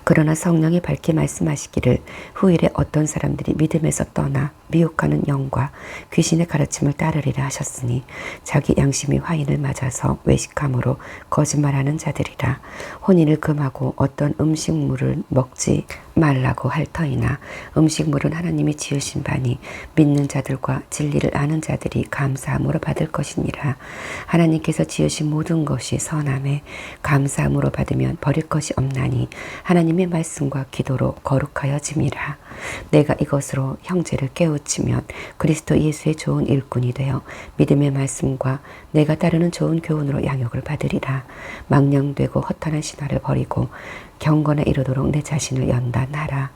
그러나 성령이 밝게 말씀하시기를 후일에 어떤 사람들이 믿음에서 떠나 미혹하는 영과 귀신의 가르침을 따르리라 하셨으니 자기 양심이 화인을 맞아서 외식함으로 거짓말하는 자들이라. 혼인을 금하고 어떤 음식물을 먹지 말라고 할 터이나 음식물은 하나님이 지으신 바니 믿는 자들과 진리를 아는 자들이 감사함으로 받을 것이니라. 하나님께서 지으신 모든 것이 선함에 감사함으로 받으면 버릴 것이 없나니 하나님의 말씀과 기도로 거룩하여짐이라. 내가 이것으로 형제를 깨우치면 그리스도 예수의 좋은 일꾼이 되어 믿음의 말씀과 내가 따르는 좋은 교훈으로 양육을 받으리라. 망령되고 허탄한 신화를 버리고 경건에 이르도록 내 자신을 연단하라.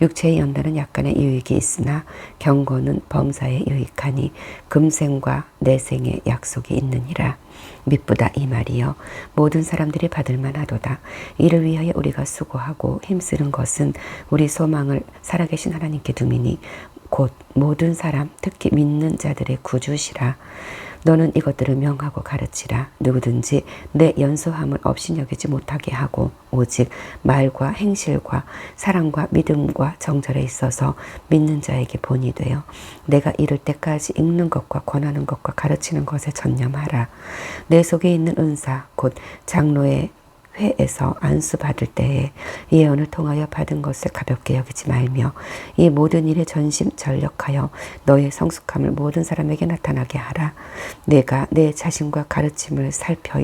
육체의 연단은 약간의 유익이 있으나 경건은 범사에 유익하니 금생과 내생의 약속이 있느니라. 미쁘다 이 말이여 모든 사람들이 받을 만하도다. 이를 위하여 우리가 수고하고 힘쓰는 것은 우리 소망을 살아계신 하나님께 두미니 곧 모든 사람 특히 믿는 자들의 구주시라. 너는 이것들을 명하고 가르치라. 누구든지 내 연소함을 없이 여기지 못하게 하고 오직 말과 행실과 사랑과 믿음과 정절에 있어서 믿는 자에게 본이 되어 내가 이를 때까지 읽는 것과 권하는 것과 가르치는 것에 전념하라. 내 속에 있는 은사 곧 장로의 회에서 안수 받을 때에 예언을 통하여 받은 것을 가볍게 여기지 말며 이 모든 일에 전심전력하여 너의 성숙함을 모든 사람에게 나타나게 하라. 내가 내 자신과 가르침을 살펴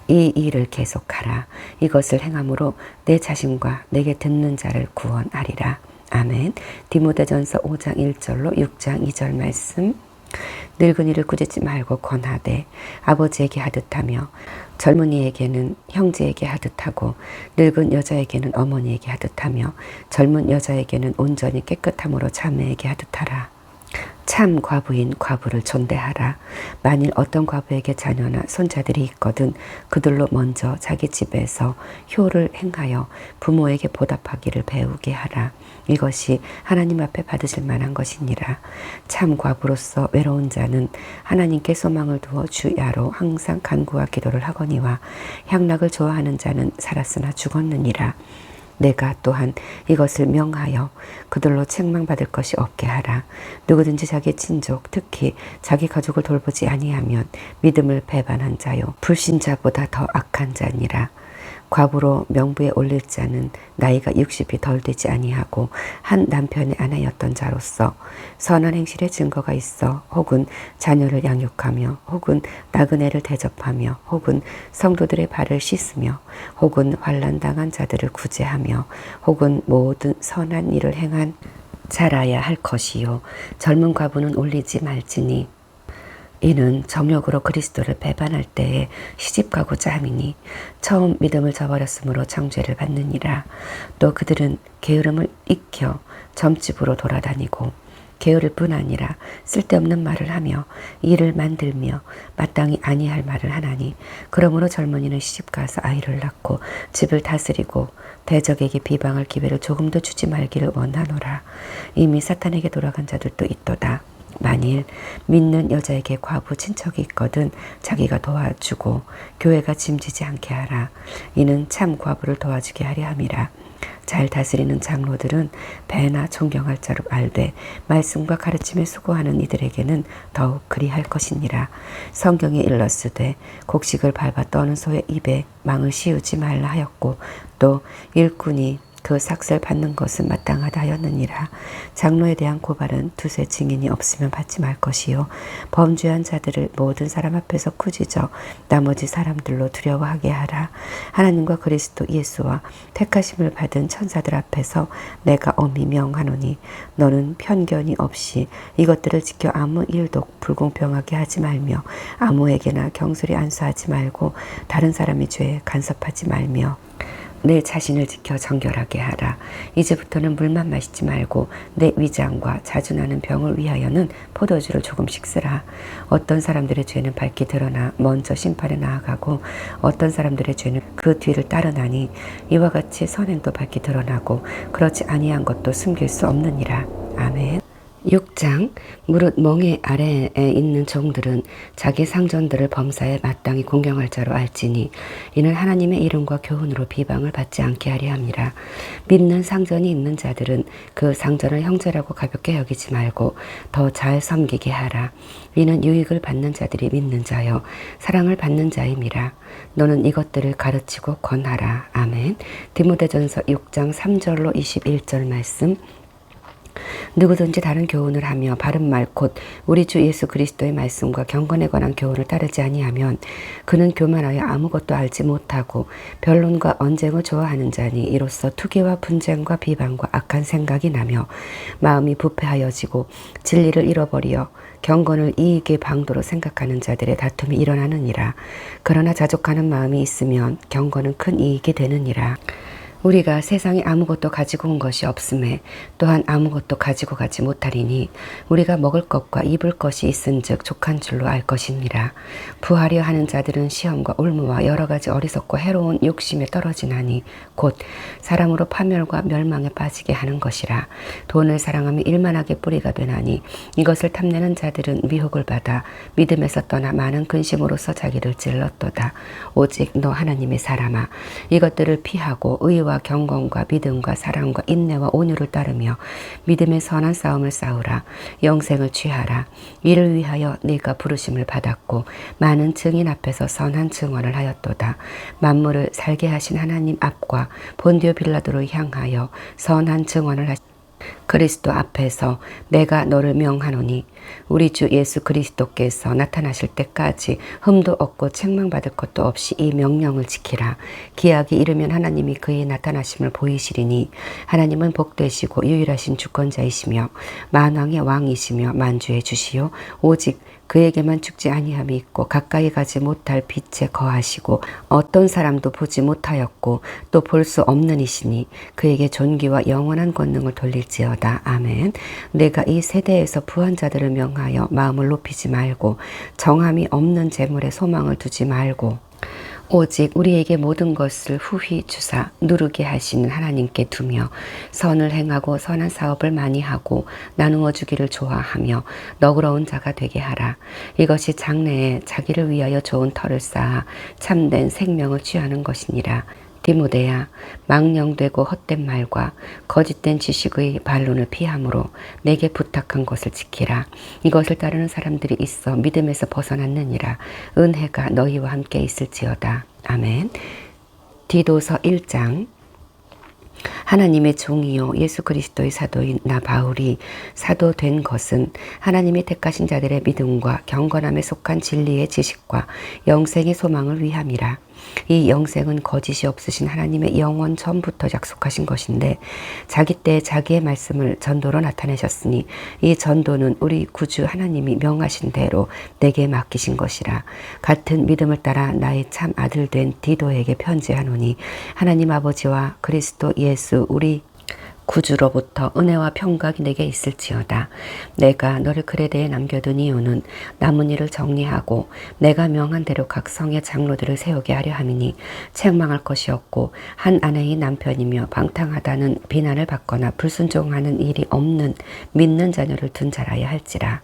이 일을 계속하라. 이것을 행함으로 내 자신과 내게 듣는 자를 구원하리라. 아멘. 디모데전서 5장 1절로 6장 2절 말씀. 늙은이를 꾸짖지 말고 권하되 아버지에게 하듯하며 젊은이에게는 형제에게 하듯하고 늙은 여자에게는 어머니에게 하듯하며 젊은 여자에게는 온전히 깨끗함으로 자매에게 하듯하라. 참 과부인 과부를 존대하라. 만일 어떤 과부에게 자녀나 손자들이 있거든 그들로 먼저 자기 집에서 효를 행하여 부모에게 보답하기를 배우게 하라. 이것이 하나님 앞에 받으실 만한 것이니라. 참 과부로서 외로운 자는 하나님께 소망을 두어 주야로 항상 간구와 기도를 하거니와 향락을 좋아하는 자는 살았으나 죽었느니라. 내가 또한 이것을 명하여 그들로 책망받을 것이 없게 하라. 누구든지 자기 친족 특히 자기 가족을 돌보지 아니하면 믿음을 배반한 자요 불신자보다 더 악한 자니라. 과부로 명부에 올릴 자는 나이가 60이 덜 되지 아니하고 한 남편의 아내였던 자로서 선한 행실의 증거가 있어 혹은 자녀를 양육하며 혹은 나그네를 대접하며 혹은 성도들의 발을 씻으며 혹은 환난당한 자들을 구제하며 혹은 모든 선한 일을 행한 자라야 할 것이요 젊은 과부는 올리지 말지니 이는 정욕으로 그리스도를 배반할 때에 시집가고자 함이니 처음 믿음을 저버렸으므로 정죄를 받느니라. 또 그들은 게으름을 익혀 점집으로 돌아다니고 게으를 뿐 아니라 쓸데없는 말을 하며 일을 만들며 마땅히 아니할 말을 하나니 그러므로 젊은이는 시집가서 아이를 낳고 집을 다스리고 대적에게 비방할 기회를 조금도 주지 말기를 원하노라. 이미 사탄에게 돌아간 자들도 있도다. 만일 믿는 여자에게 과부 친척이 있거든 자기가 도와주고 교회가 짐지지 않게 하라. 이는 참 과부를 도와주게 하려 함이라. 잘 다스리는 장로들은 배나 존경할 자로 알되 말씀과 가르침에 수고하는 이들에게는 더욱 그리할 것이니라. 성경에 일렀으되 곡식을 밟아 떠는 소의 입에 망을 씌우지 말라 하였고 또 일꾼이 그 삭슬 받는 것은 마땅하다 하였느니라. 장로에 대한 고발은 두세 증인이 없으면 받지 말 것이요 범죄한 자들을 모든 사람 앞에서 꾸짖어 나머지 사람들로 두려워하게 하라. 하나님과 그리스도 예수와 택하심을 받은 천사들 앞에서 내가 엄히 명하노니 너는 편견이 없이 이것들을 지켜 아무 일도 불공평하게 하지 말며 아무에게나 경솔히 안수하지 말고 다른 사람의 죄에 간섭하지 말며 내 자신을 지켜 정결하게 하라. 이제부터는 물만 마시지 말고 내 위장과 자주 나는 병을 위하여는 포도주를 조금씩 쓰라. 어떤 사람들의 죄는 밝게 드러나 먼저 심판에 나아가고 어떤 사람들의 죄는 그 뒤를 따르나니 이와 같이 선행도 밝게 드러나고 그렇지 아니한 것도 숨길 수 없느니라. 아멘. 6장 무릇 멍에 아래에 있는 종들은 자기 상전들을 범사에 마땅히 공경할 자로 알지니 이는 하나님의 이름과 교훈으로 비방을 받지 않게 하려 함이라. 믿는 상전이 있는 자들은 그 상전을 형제라고 가볍게 여기지 말고 더 잘 섬기게 하라. 이는 유익을 받는 자들이 믿는 자여 사랑을 받는 자임이라. 너는 이것들을 가르치고 권하라. 아멘. 디모데전서 6장 3절로 21절 말씀. 누구든지 다른 교훈을 하며 바른 말 곧 우리 주 예수 그리스도의 말씀과 경건에 관한 교훈을 따르지 아니하면 그는 교만하여 아무것도 알지 못하고 변론과 언쟁을 좋아하는 자니 이로써 투기와 분쟁과 비방과 악한 생각이 나며 마음이 부패하여지고 진리를 잃어버리어 경건을 이익의 방도로 생각하는 자들의 다툼이 일어나느니라. 그러나 자족하는 마음이 있으면 경건은 큰 이익이 되느니라. 우리가 세상에 아무것도 가지고 온 것이 없음에 또한 아무것도 가지고 가지 못하리니 우리가 먹을 것과 입을 것이 있은즉 족한 줄로 알 것이니라. 부하려 하는 자들은 시험과 올무와 여러 가지 어리석고 해로운 욕심에 떨어지나니 곧 사람으로 파멸과 멸망에 빠지게 하는 것이라. 돈을 사랑하며 일만하게 뿌리가 되나니 이것을 탐내는 자들은 미혹을 받아 믿음에서 떠나 많은 근심으로써 자기를 찔렀도다. 오직 너 하나님의 사람아 이것들을 피하고 의와 경건과 믿음과 사랑과 인내와 온유를 따르며 믿음의 선한 싸움을 싸우라. 영생을 취하라. 이를 위하여 네가 부르심을 받았고 많은 증인 앞에서 선한 증언을 하였도다. 만물을 살게 하신 하나님 앞과 본디오 빌라도를 향하여 선한 증언을 하시 그리스도 앞에서 내가 너를 명하노니 우리 주 예수 그리스도께서 나타나실 때까지 흠도 없고 책망받을 것도 없이 이 명령을 지키라. 기약이 이르면 하나님이 그의 나타나심을 보이시리니 하나님은 복되시고 유일하신 주권자이시며 만왕의 왕이시며 만주의 주시요 오직 그에게만 죽지 아니함이 있고 가까이 가지 못할 빛에 거하시고 어떤 사람도 보지 못하였고 또 볼 수 없는 이시니 그에게 존귀와 영원한 권능을 돌릴지어다. 아멘. 내가 이 세대에서 부한 자들을 명하여 마음을 높이지 말고 정함이 없는 재물에 소망을 두지 말고 오직 우리에게 모든 것을 후히 주사 누르게 하시는 하나님께 두며 선을 행하고 선한 사업을 많이 하고 나누어 주기를 좋아하며 너그러운 자가 되게 하라. 이것이 장래에 자기를 위하여 좋은 터를 쌓아 참된 생명을 취하는 것이니라. 디모데야, 망령되고 헛된 말과 거짓된 지식의 반론을 피함으로 내게 부탁한 것을 지키라. 이것을 따르는 사람들이 있어 믿음에서 벗어났느니라. 은혜가 너희와 함께 있을지어다. 아멘. 디도서 1장. 하나님의 종이요 예수 그리스도의 사도인 나 바울이 사도된 것은 하나님이 택하신 자들의 믿음과 경건함에 속한 진리의 지식과 영생의 소망을 위함이라. 이 영생은 거짓이 없으신 하나님의 영원 전부터 약속하신 것인데 자기 때 자기의 말씀을 전도로 나타내셨으니 이 전도는 우리 구주 하나님이 명하신 대로 내게 맡기신 것이라. 같은 믿음을 따라 나의 참 아들 된 디도에게 편지하노니 하나님 아버지와 그리스도 예수 우리 구주로부터 은혜와 평강이 내게 있을지어다. 내가 너를 크레데에 남겨둔 이유는 남은 일을 정리하고 내가 명한 대로 각 성의 장로들을 세우게 하려 함이니 책망할 것이 없고 한 아내의 남편이며 방탕하다는 비난을 받거나 불순종하는 일이 없는 믿는 자녀를 둔 자라야 할지라.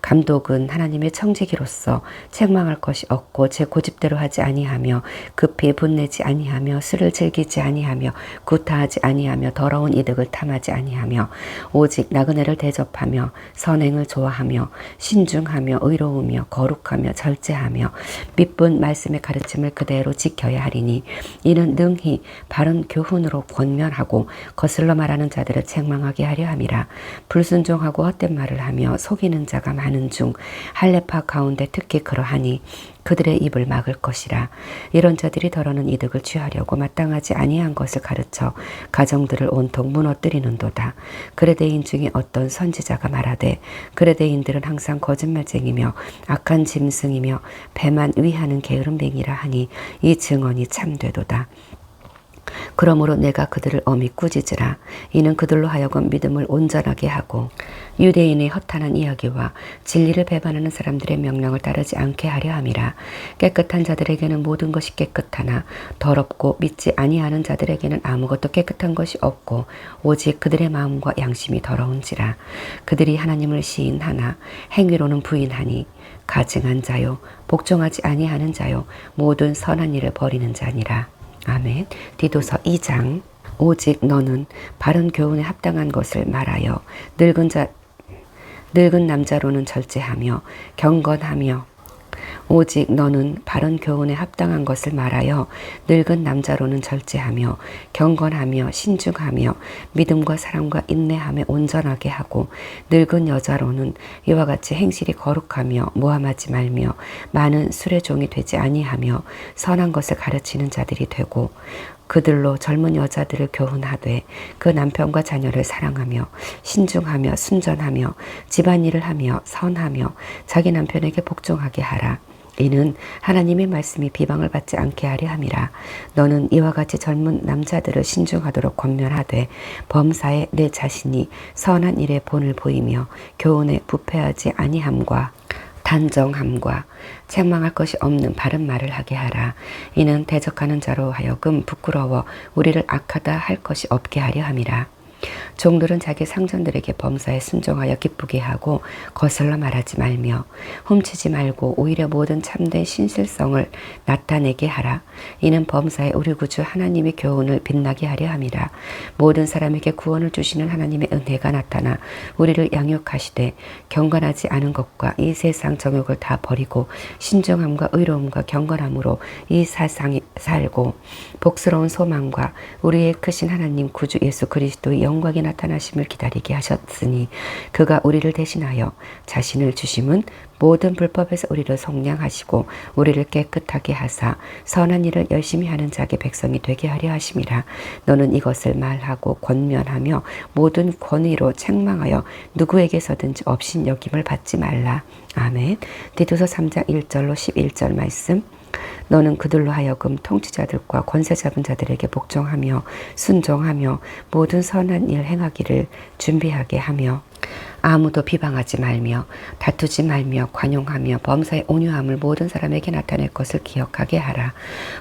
감독은 하나님의 청지기로서 책망할 것이 없고 제 고집대로 하지 아니하며 급히 분내지 아니하며 술을 즐기지 아니하며 구타하지 아니하며 더러운 이득을 탐하지 아니하며 오직 나그네를 대접하며 선행을 좋아하며 신중하며 의로우며 거룩하며 절제하며 믿분 말씀의 가르침을 그대로 지켜야 하리니 이는 능히 바른 교훈으로 권면하고 거슬러 말하는 자들을 책망하게 하려 함이라. 불순종하고 헛된 말을 하며 속이는 자가 많은 중 할례파 가운데 특히 그러하니 그들의 입을 막을 것이라. 이런 자들이 더러는 이득을 취하려고 마땅하지 아니한 것을 가르쳐 가정들을 온통 무너뜨리는도다. 그레데인 중에 어떤 선지자가 말하되 그레데인들은 항상 거짓말쟁이며 악한 짐승이며 배만 위하는 게으름뱅이라 하니 이 증언이 참되도다. 그러므로 내가 그들을 엄히 꾸짖으라. 이는 그들로 하여금 믿음을 온전하게 하고 유대인의 허탄한 이야기와 진리를 배반하는 사람들의 명령을 따르지 않게 하려 함이라. 깨끗한 자들에게는 모든 것이 깨끗하나 더럽고 믿지 아니하는 자들에게는 아무것도 깨끗한 것이 없고 오직 그들의 마음과 양심이 더러운지라. 그들이 하나님을 시인하나 행위로는 부인하니 가증한 자요 복종하지 아니하는 자요 모든 선한 일을 버리는 자니라. 아멘. 디도서 2장. 오직 너는 바른 교훈에 합당한 것을 말하여 늙은 남자로는 절제하며 경건하며 오직 너는 바른 교훈에 합당한 것을 말하여 늙은 남자로는 절제하며 경건하며 신중하며 믿음과 사랑과 인내함에 온전하게 하고 늙은 여자로는 이와 같이 행실이 거룩하며 모함하지 말며 많은 술의 종이 되지 아니하며 선한 것을 가르치는 자들이 되고 그들로 젊은 여자들을 교훈하되 그 남편과 자녀를 사랑하며 신중하며 순전하며 집안일을 하며 선하며 자기 남편에게 복종하게 하라. 이는 하나님의 말씀이 비방을 받지 않게 하려 함이라. 너는 이와 같이 젊은 남자들을 신중하도록 권면하되 범사에 내 자신이 선한 일에 본을 보이며 교훈에 부패하지 아니함과 단정함과 책망할 것이 없는 바른 말을 하게 하라. 이는 대적하는 자로 하여금 부끄러워 우리를 악하다 할 것이 없게 하려 함이라. 종들은 자기 상전들에게 범사에 순종하여 기쁘게 하고 거슬러 말하지 말며 훔치지 말고 오히려 모든 참된 신실성을 나타내게 하라. 이는 범사에 우리 구주 하나님의 교훈을 빛나게 하려 함이라. 모든 사람에게 구원을 주시는 하나님의 은혜가 나타나 우리를 양육하시되 경건하지 않은 것과 이 세상 정욕을 다 버리고 신중함과 의로움과 경건함으로 이 세상에 살고 복스러운 소망과 우리의 크신 하나님 구주 예수 그리스도의 영광이 나타나심을 기다리게 하셨으니 그가 우리를 대신하여 자신을 주심은 모든 불법에서 우리를 속량하시고 우리를 깨끗하게 하사 선한 일을 열심히 하는 자의 백성이 되게 하려 하심이라. 너는 이것을 말하고 권면하며 모든 권위로 책망하여 누구에게서든지 업신여김을 받지 말라. 아멘. 디도서 3장 1절로 11절 말씀. 너는 그들로 하여금 통치자들과 권세 잡은 자들에게 복종하며 순종하며 모든 선한 일 행하기를 준비하게 하며 아무도 비방하지 말며 다투지 말며 관용하며 범사의 온유함을 모든 사람에게 나타낼 것을 기억하게 하라.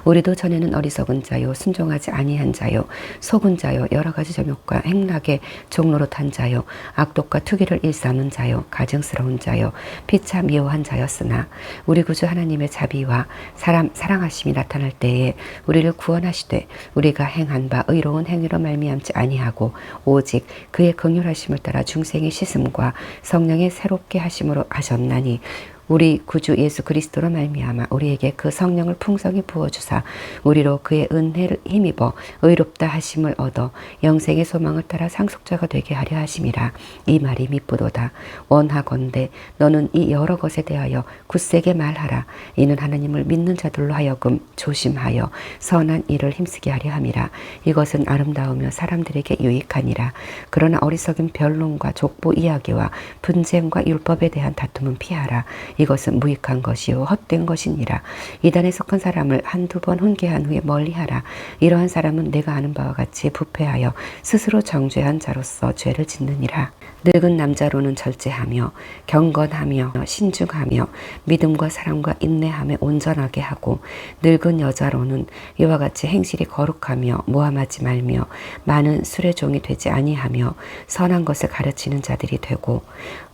우리도 전에는 어리석은 자요 순종하지 아니한 자요 속은 자요 여러 가지 점욕과 행락의 종로릇한 자요 악독과 투기를 일삼은 자요 가증스러운 자요 피차 미워한 자였으나 우리 구주 하나님의 자비와 사람 사랑하심이 나타날 때에 우리를 구원하시되 우리가 행한 바 의로운 행위로 말미암지 아니하고 오직 그의 긍휼하심을 따라 중생의 씻음과 성령의 새롭게 하심으로 하셨나니 우리 구주 예수 그리스도로 말미암아 우리에게 그 성령을 풍성히 부어주사 우리로 그의 은혜를 힘입어 의롭다 하심을 얻어 영생의 소망을 따라 상속자가 되게 하려 하심이라. 이 말이 미쁘도다. 원하건대 너는 이 여러 것에 대하여 굳세게 말하라. 이는 하나님을 믿는 자들로 하여금 조심하여 선한 일을 힘쓰게 하려 함이라. 이것은 아름다우며 사람들에게 유익하니라. 그러나 어리석은 변론과 족보 이야기와 분쟁과 율법에 대한 다툼은 피하라. 이것은 무익한 것이요 헛된 것이니라. 이단에 속한 사람을 한두 번 훈계한 후에 멀리하라. 이러한 사람은 내가 아는 바와 같이 부패하여 스스로 정죄한 자로서 죄를 짓느니라. 늙은 남자로는 절제하며 경건하며 신중하며 믿음과 사랑과 인내함에 온전하게 하고 늙은 여자로는 이와 같이 행실이 거룩하며 모함하지 말며 많은 술의 종이 되지 아니하며 선한 것을 가르치는 자들이 되고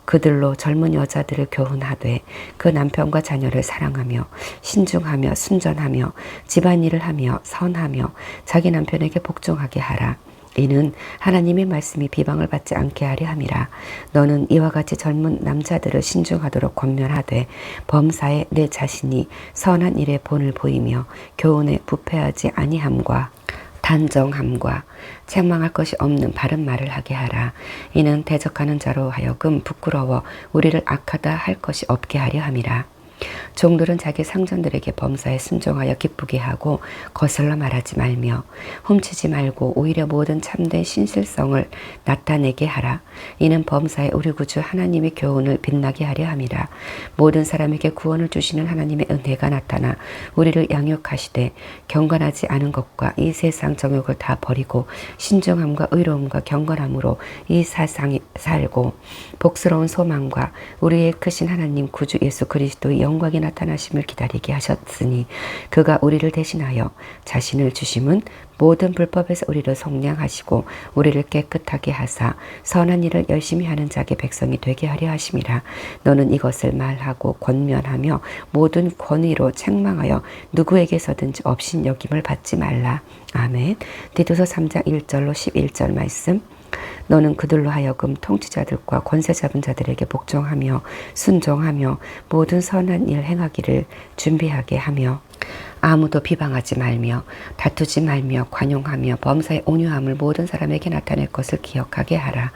그들로 젊은 여자들을 교훈하되 그 남편과 자녀를 사랑하며 신중하며 순전하며 집안일을 하며 선하며 자기 남편에게 복종하게 하라. 이는 하나님의 말씀이 비방을 받지 않게 하려 함이라. 너는 이와 같이 젊은 남자들을 신중하도록 권면하되 범사에 내 자신이 선한 일에 본을 보이며 교훈에 부패하지 아니함과 단정함과 책망할 것이 없는 바른 말을 하게 하라. 이는 대적하는 자로 하여금 부끄러워 우리를 악하다 할 것이 없게 하려 함이라. 종들은 자기 상전들에게 범사에 순종하여 기쁘게 하고 거슬러 말하지 말며 훔치지 말고 오히려 모든 참된 신실성을 나타내게 하라. 이는 범사에 우리 구주 하나님의 교훈을 빛나게 하려 함이라. 모든 사람에게 구원을 주시는 하나님의 은혜가 나타나 우리를 양육하시되 경건하지 않은 것과 이 세상 정욕을 다 버리고 신중함과 의로움과 경건함으로 이 세상에 살고 복스러운 소망과 우리의 크신 하나님 구주 예수 그리스도의 영광이 나타나심을 기다리게 하셨으니 그가 우리를 대신하여 자신을 주심은 모든 불법에서 우리를 속량하시고 우리를 깨끗하게 하사 선한 일을 열심히 하는 자의 백성이 되게 하려 하심이라. 너는 이것을 말하고 권면하며 모든 권위로 책망하여 누구에게서든지 업신여김을 받지 말라. 아멘. 디도서 3장 1절로 11절 말씀. 너는 그들로 하여금 통치자들과 권세 잡은 자들에게 복종하며 순종하며 모든 선한 일 행하기를 준비하게 하며 아무도 비방하지 말며 다투지 말며 관용하며 범사의 온유함을 모든 사람에게 나타낼 것을 기억하게 하라.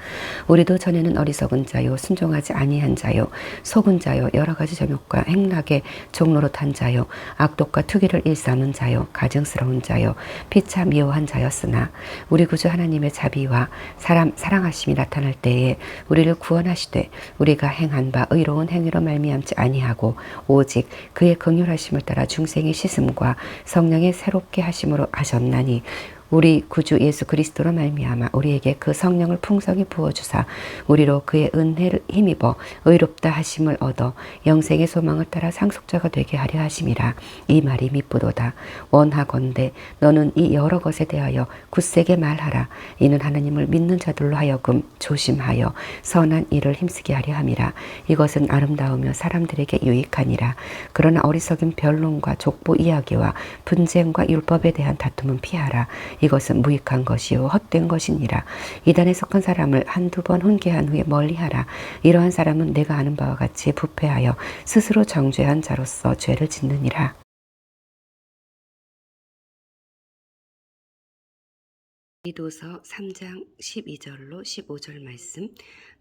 우리도 전에는 어리석은 자요 순종하지 아니한 자요 속은 자요 여러 가지 점욕과 행락의 종로릇한 자요 악독과 투기를 일삼은 자요 가증스러운 자요 피차 미워한 자였으나 우리 구주 하나님의 자비와 사람 사랑하심이 나타날 때에 우리를 구원하시되 우리가 행한 바 의로운 행위로 말미암지 아니하고 오직 그의 긍휼하심을 따라 중생의 씻음과 성령의 새롭게 하심으로 하셨나니 우리 구주 예수 그리스도로 말미암아 우리에게 그 성령을 풍성히 부어주사 우리로 그의 은혜를 힘입어 의롭다 하심을 얻어 영생의 소망을 따라 상속자가 되게 하려 하심이라. 이 말이 미쁘도다. 원하건대 너는 이 여러 것에 대하여 굳세게 말하라. 이는 하나님을 믿는 자들로 하여금 조심하여 선한 일을 힘쓰게 하려 함이라. 이것은 아름다우며 사람들에게 유익하니라. 그러나 어리석은 변론과 족보 이야기와 분쟁과 율법에 대한 다툼은 피하라. 이것은 무익한 것이요 헛된 것이니라. 이단에 속한 사람을 한두 번 훈계한 후에 멀리하라. 이러한 사람은 내가 아는 바와 같이 부패하여 스스로 정죄한 자로서 죄를 짓느니라. 이도서 3장 12절로 15절 말씀.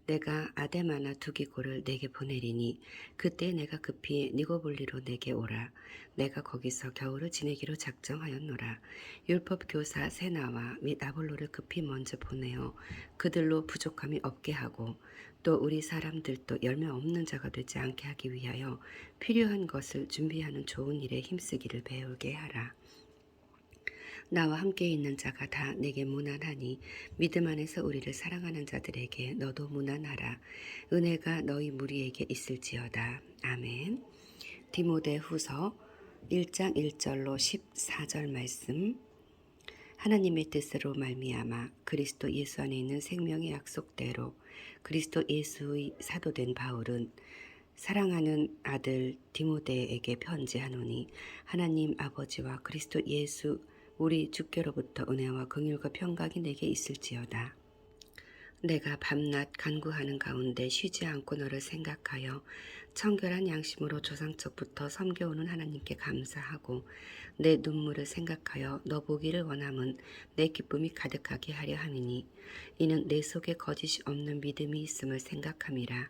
내가 아데마나 두기고를 내게 보내리니 그때 내가 급히 니고볼리로 내게 오라. 내가 거기서 겨울을 지내기로 작정하였노라. 율법 교사 세나와 및 아볼로를 급히 먼저 보내어 그들로 부족함이 없게 하고 또 우리 사람들도 열매 없는 자가 되지 않게 하기 위하여 필요한 것을 준비하는 좋은 일에 힘쓰기를 배우게 하라. 나와 함께 있는 자가 다 내게 무난하니 믿음 안에서 우리를 사랑하는 자들에게 너도 무난하라. 은혜가 너희 무리에게 있을지어다. 아멘. 디모데후서 1장 1절로 14절 말씀. 하나님의 뜻으로 말미암아 그리스도 예수 안에 있는 생명의 약속대로 그리스도 예수의 사도된 바울은 사랑하는 아들 디모데에게 편지하노니 하나님 아버지와 그리스도 예수 우리 주께로부터 은혜와 긍휼과 평강이 내게 있을지어다. 내가 밤낮 간구하는 가운데 쉬지 않고 너를 생각하여 청결한 양심으로 조상적부터 섬겨오는 하나님께 감사하고 내 눈물을 생각하여 너 보기를 원함은 내 기쁨이 가득하게 하려 함이니 이는 내 속에 거짓이 없는 믿음이 있음을 생각함이라.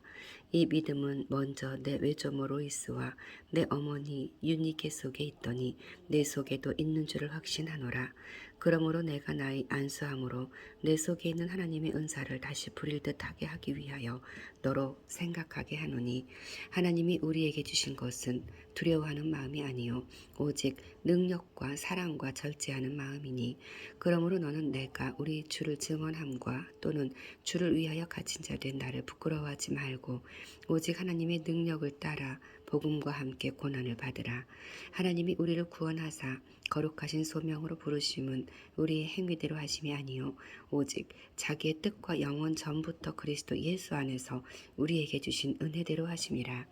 이 믿음은 먼저 내 외조모 로이스와 내 어머니 유니게 속에 있더니 내 속에도 있는 줄을 확신하노라. 그러므로 내가 나의 안수함으로 내 속에 있는 하나님의 은사를 다시 부릴 듯하게 하기 위하여 너로 생각하게 하노니 하나님이 우리에게 주신 것은 두려워하는 마음이 아니요 오직 능력과 사랑과 절제하는 마음이니 그러므로 너는 내가 우리 주를 증언함과 또는 주를 위하여 갇힌 자 된 나를 부끄러워하지 말고 오직 하나님의 능력을 따라 복음과 함께 고난을 받으라. 하나님이 우리를 구원하사 거룩하신 소명으로 부르심은 우리의 행위대로 하심이 아니요 오직 자기의 뜻과 영원 전부터 그리스도 예수 안에서 우리에게 주신 은혜대로 하심이라.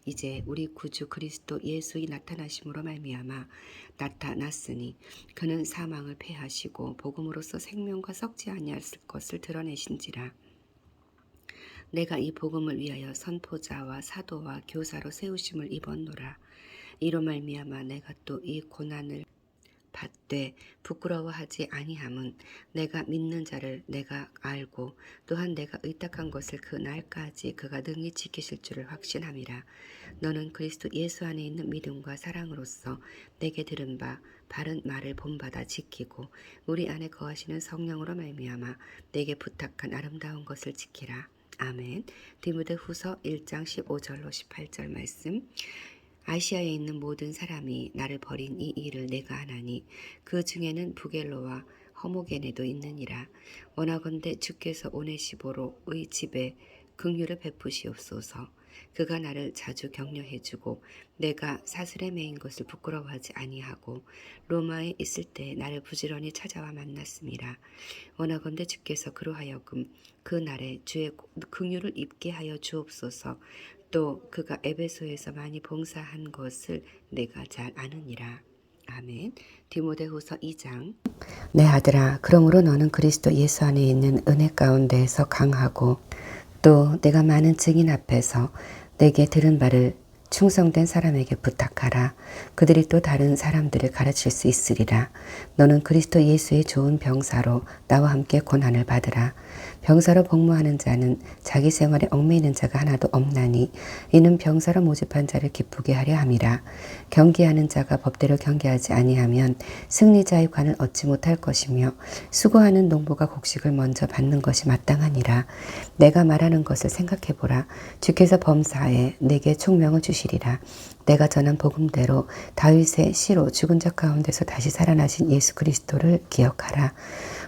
이제 우리 구주 그리스도 예수의 나타나심으로 말미암아 나타났으니 그는 사망을 패하시고 복음으로써 생명과 썩지 아니했을 것을 드러내신지라. 내가 이 복음을 위하여 선포자와 사도와 교사로 세우심을 입었노라. 이로 말미암아 내가 또 이 고난을 받되 부끄러워하지 아니함은 내가 믿는 자를 내가 알고 또한 내가 의탁한 것을 그 날까지 그가 능히 지키실 줄을 확신함이라. 너는 그리스도 예수 안에 있는 믿음과 사랑으로서 내게 들은 바 바른 말을 본받아 지키고 우리 안에 거하시는 성령으로 말미암아 내게 부탁한 아름다운 것을 지키라. 아멘. 디모데후서 1장 15절로 18절 말씀. 아시아에 있는 모든 사람이 나를 버린 이 일을 내가 아나니 그 중에는 부겔로와 허모게네도 있느니라. 원하건대 주께서 오네시보로의 집에 긍휼을 베푸시옵소서. 그가 나를 자주 격려해주고 내가 사슬에 매인 것을 부끄러워하지 아니하고 로마에 있을 때 나를 부지런히 찾아와 만났음이라. 원하건대 주께서 그로 하여금 그 날에 주의 긍휼을 입게 하여 주옵소서. 또 그가 에베소에서 많이 봉사한 것을 내가 잘 아느니라. 아멘. 디모데후서 2장. 내 아들아, 그러므로 너는 그리스도 예수 안에 있는 은혜 가운데에서 강하고 또 내가 많은 증인 앞에서 내게 들은 바를 충성된 사람에게 부탁하라. 그들이 또 다른 사람들을 가르칠 수 있으리라. 너는 그리스도 예수의 좋은 병사로 나와 함께 고난을 받으라. 병사로 복무하는 자는 자기 생활에 얽매이는 자가 하나도 없나니 이는 병사로 모집한 자를 기쁘게 하려 함이라. 경계하는 자가 법대로 경계하지 아니하면 승리자의 관을 얻지 못할 것이며 수고하는 농부가 곡식을 먼저 받는 것이 마땅하니라. 내가 말하는 것을 생각해보라. 주께서 범사에 내게 총명을 주시리라. 내가 전한 복음대로 다윗의 씨로 죽은 자 가운데서 다시 살아나신 예수 그리스도를 기억하라.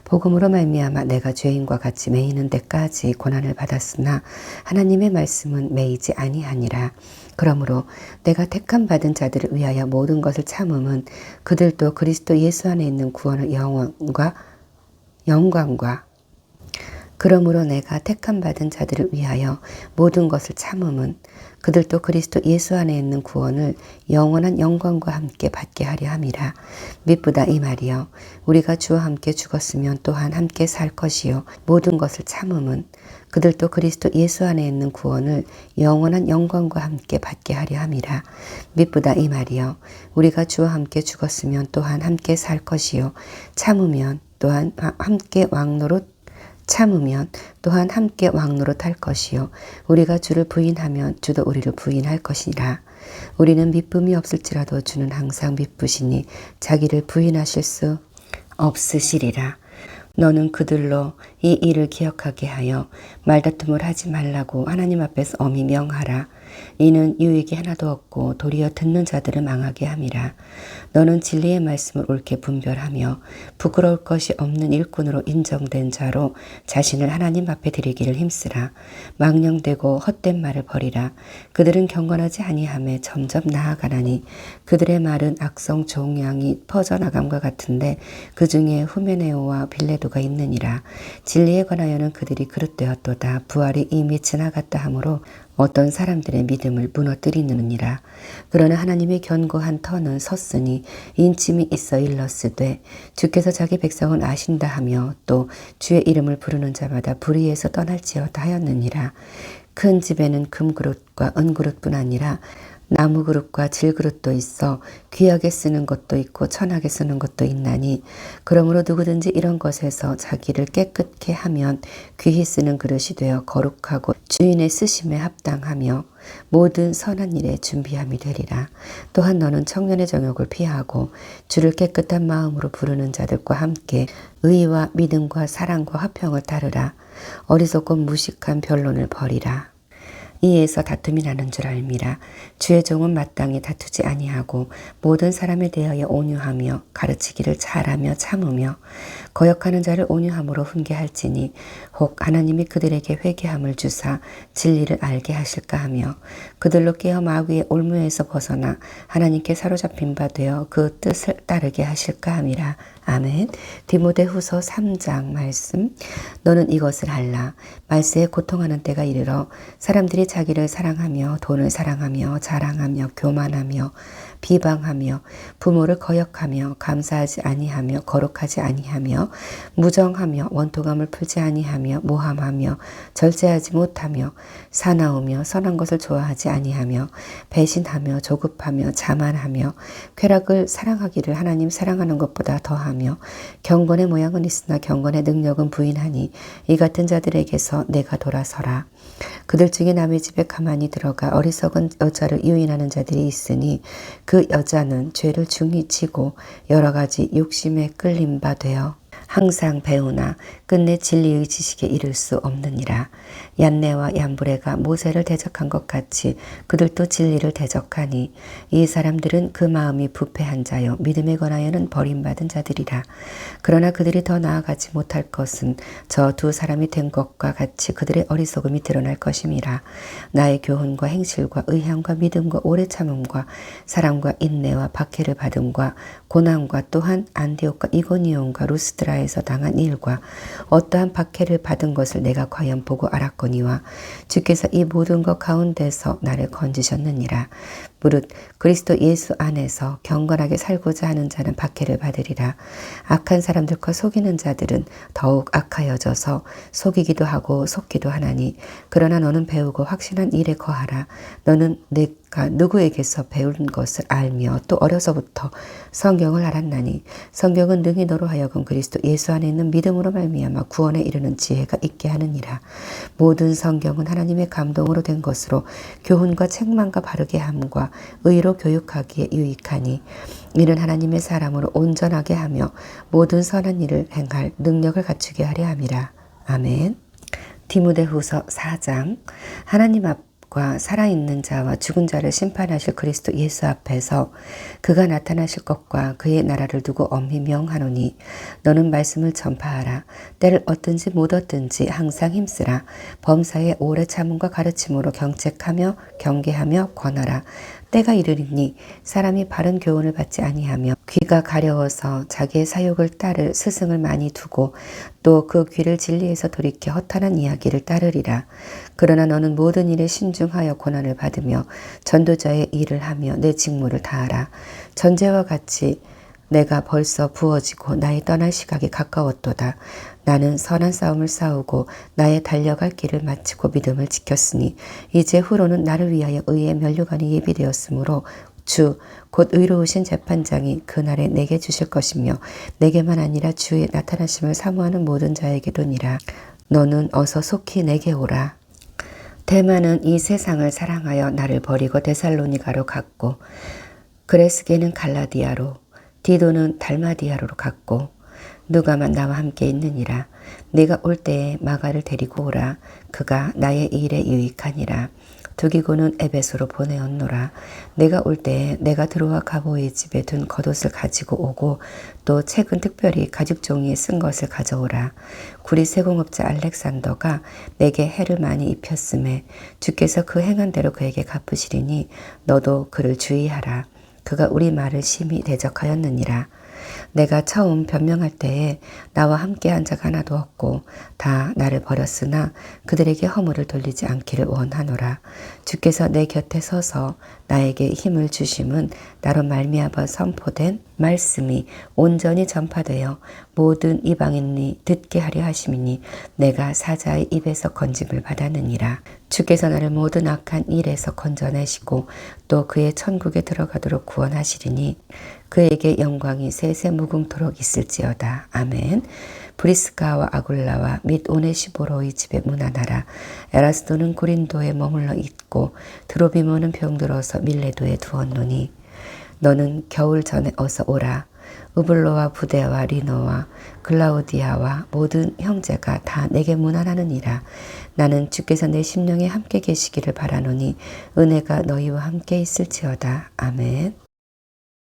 복음으로 말미암아 내가 죄인과 같이 매이는 데까지 고난을 받았으나 하나님의 말씀은 매이지 아니하니라. 그러므로 내가 택함 받은 자들을 위하여 모든 것을 참음은 그들도 그리스도 예수 안에 있는 구원의 영광과 그러므로 내가 택함 받은 자들을 위하여 모든 것을 참음은 그들도 그리스도 예수 안에 있는 구원을 영원한 영광과 함께 받게 하려 함이라. 미쁘다 이 말이여. 우리가 주와 함께 죽었으면 또한 함께 살 것이요 모든 것을 참음은 그들도 그리스도 예수 안에 있는 구원을 영원한 영광과 함께 받게 하려 함이라. 미쁘다 이 말이여. 우리가 주와 함께 죽었으면 또한 함께 살 것이요 참으면 또한 함께 왕노릇 참으면 또한 함께 왕노릇할 것이요 우리가 주를 부인하면 주도 우리를 부인할 것이라. 우리는 미쁨이 없을지라도 주는 항상 미쁘시니 자기를 부인하실 수 없으시리라. 너는 그들로 이 일을 기억하게 하여 말다툼을 하지 말라고 하나님 앞에서 엄히 명하라. 이는 유익이 하나도 없고 도리어 듣는 자들을 망하게 함이라. 너는 진리의 말씀을 옳게 분별하며 부끄러울 것이 없는 일꾼으로 인정된 자로 자신을 하나님 앞에 드리기를 힘쓰라. 망령되고 헛된 말을 버리라. 그들은 경건하지 아니하며 점점 나아가나니 그들의 말은 악성 종양이 퍼져나감과 같은데 그 중에 후메네오와 빌레도가 있느니라. 진리에 관하여는 그들이 그릇되었도다. 부활이 이미 지나갔다 하므로 어떤 사람들의 믿음을 무너뜨리느니라. 그러나 하나님의 견고한 터는 섰으니 인침이 있어 일렀으되 주께서 자기 백성은 아신다 하며 또 주의 이름을 부르는 자마다 불의에서 떠날지어다 하였느니라. 큰 집에는 금그릇과 은그릇뿐 아니라 나무그릇과 질그릇도 있어 귀하게 쓰는 것도 있고 천하게 쓰는 것도 있나니 그러므로 누구든지 이런 것에서 자기를 깨끗게 하면 귀히 쓰는 그릇이 되어 거룩하고 주인의 쓰심에 합당하며 모든 선한 일에 준비함이 되리라. 또한 너는 청년의 정욕을 피하고 주를 깨끗한 마음으로 부르는 자들과 함께 의와 믿음과 사랑과 화평을 따르라. 어리석고 무식한 변론을 버리라. 이에서 다툼이 나는 줄 알미라. 주의 종은 마땅히 다투지 아니하고 모든 사람에 대하여 온유하며 가르치기를 잘하며 참으며 거역하는 자를 온유함으로 훈계할지니 혹 하나님이 그들에게 회개함을 주사 진리를 알게 하실까 하며 그들로 깨어 마귀의 올무에서 벗어나 하나님께 사로잡힌 바 되어 그 뜻을 따르게 하실까 함이라. 아멘. 디모데후서 3장 말씀. 너는 이것을 알라. 말세에 고통하는 때가 이르러 사람들이 자기를 사랑하며 돈을 사랑하며 자랑하며 교만하며 비방하며 부모를 거역하며 감사하지 아니하며 거룩하지 아니하며 무정하며 원통함을 풀지 아니하며 모함하며 절제하지 못하며 사나우며 선한 것을 좋아하지 아니하며 배신하며 조급하며 자만하며 쾌락을 사랑하기를 하나님 사랑하는 것보다 더하며 경건의 모양은 있으나 경건의 능력은 부인하니 이 같은 자들에게서 내가 돌아서라. 그들 중에 남의 집에 가만히 들어가 어리석은 여자를 유인하는 자들이 있으니 그 여자는 죄를 중히 지고 여러 가지 욕심에 끌림 바 되어 항상 배우나 끝내 진리의 지식에 이를 수 없느니라. 얀네와 얀브레가 모세를 대적한 것 같이 그들도 진리를 대적하니 이 사람들은 그 마음이 부패한 자요 믿음에 관하여는 버림받은 자들이라. 그러나 그들이 더 나아가지 못할 것은 저 두 사람이 된 것과 같이 그들의 어리석음이 드러날 것임이라. 나의 교훈과 행실과 의향과 믿음과 오래 참음과 사랑과 인내와 박해를 받음과 고난과 또한 안디옥과 이고니온과 루스드라에서 당한 일과 어떠한 박해를 받은 것을 내가 과연 보고 알았거니와 주께서 이 모든 것 가운데서 나를 건지셨느니라. 무릇 그리스도 예수 안에서 경건하게 살고자 하는 자는 박해를 받으리라. 악한 사람들과 속이는 자들은 더욱 악하여져서 속이기도 하고 속기도 하나니 그러나 너는 배우고 확신한 일에 거하라. 너는 내가 누구에게서 배운 것을 알며 또 어려서부터 성경을 알았나니 성경은 능히 너로 하여금 그리스도 예수 안에 있는 믿음으로 말미암아 구원에 이르는 지혜가 있게 하느니라. 모든 성경은 하나님의 감동으로 된 것으로 교훈과 책망과 바르게 함과 의로 교육하기에 유익하니 이는 하나님의 사람으로 온전하게 하며 모든 선한 일을 행할 능력을 갖추게 하려 함이라. 아멘. 디모데후서 4장. 하나님 앞과 살아있는 자와 죽은 자를 심판하실 그리스도 예수 앞에서 그가 나타나실 것과 그의 나라를 두고 엄히 명하노니 너는 말씀을 전파하라. 때를 얻든지 못 얻든지 항상 힘쓰라. 범사에 오래 참음과 가르침으로 경책하며 경계하며 권하라. 때가 이르리니 사람이 바른 교훈을 받지 아니하며 귀가 가려워서 자기의 사욕을 따를 스승을 많이 두고 또 그 귀를 진리에서 돌이켜 허탄한 이야기를 따르리라. 그러나 너는 모든 일에 신중하여 고난을 받으며 전도자의 일을 하며 내 직무를 다하라. 전제와 같이 내가 벌써 부어지고 나의 떠날 시각이 가까웠도다. 나는 선한 싸움을 싸우고 나의 달려갈 길을 마치고 믿음을 지켰으니 이제 후로는 나를 위하여 의의 면류관이 예비되었으므로 주 곧 의로우신 재판장이 그날에 내게 주실 것이며 내게만 아니라 주의 나타나심을 사모하는 모든 자에게로니라. 너는 어서 속히 내게 오라. 데마는 이 세상을 사랑하여 나를 버리고 데살로니가로 갔고 그레스게는 갈라디아로 디도는 달마디아로 갔고 누가만 나와 함께 있느니라. 네가 올 때에 마가를 데리고 오라. 그가 나의 일에 유익하니라. 두기고는 에베소로 보내었노라. 내가 올 때에 내가 들어와 가보의 집에 둔 겉옷을 가지고 오고 또 책은 특별히 가죽 종이에 쓴 것을 가져오라. 구리 세공업자 알렉산더가 내게 해를 많이 입혔음에 주께서 그 행한 대로 그에게 갚으시리니 너도 그를 주의하라. 그가 우리 말을 심히 대적하였느니라. 내가 처음 변명할 때에 나와 함께한 자가 하나도 없고 다 나를 버렸으나 그들에게 허물을 돌리지 않기를 원하노라. 주께서 내 곁에 서서 나에게 힘을 주심은 나로 말미암아 선포된 말씀이 온전히 전파되어 모든 이방인이 듣게 하려 하심이니 내가 사자의 입에서 건짐을 받았느니라. 주께서 나를 모든 악한 일에서 건져내시고 또 그의 천국에 들어가도록 구원하시리니 그에게 영광이 세세 무궁토록 있을지어다. 아멘. 브리스가와 아굴라와 및 오네시보로의 집에 문안하라. 에라스도는 고린도에 머물러 있고 드로비모는 병들어서 밀레도에 두었노니 너는 겨울 전에 어서 오라. 우블로와 부데와 리노와 글라우디아와 모든 형제가 다 내게 문안하느니라. 나는 주께서 내 심령에 함께 계시기를 바라노니 은혜가 너희와 함께 있을지어다. 아멘.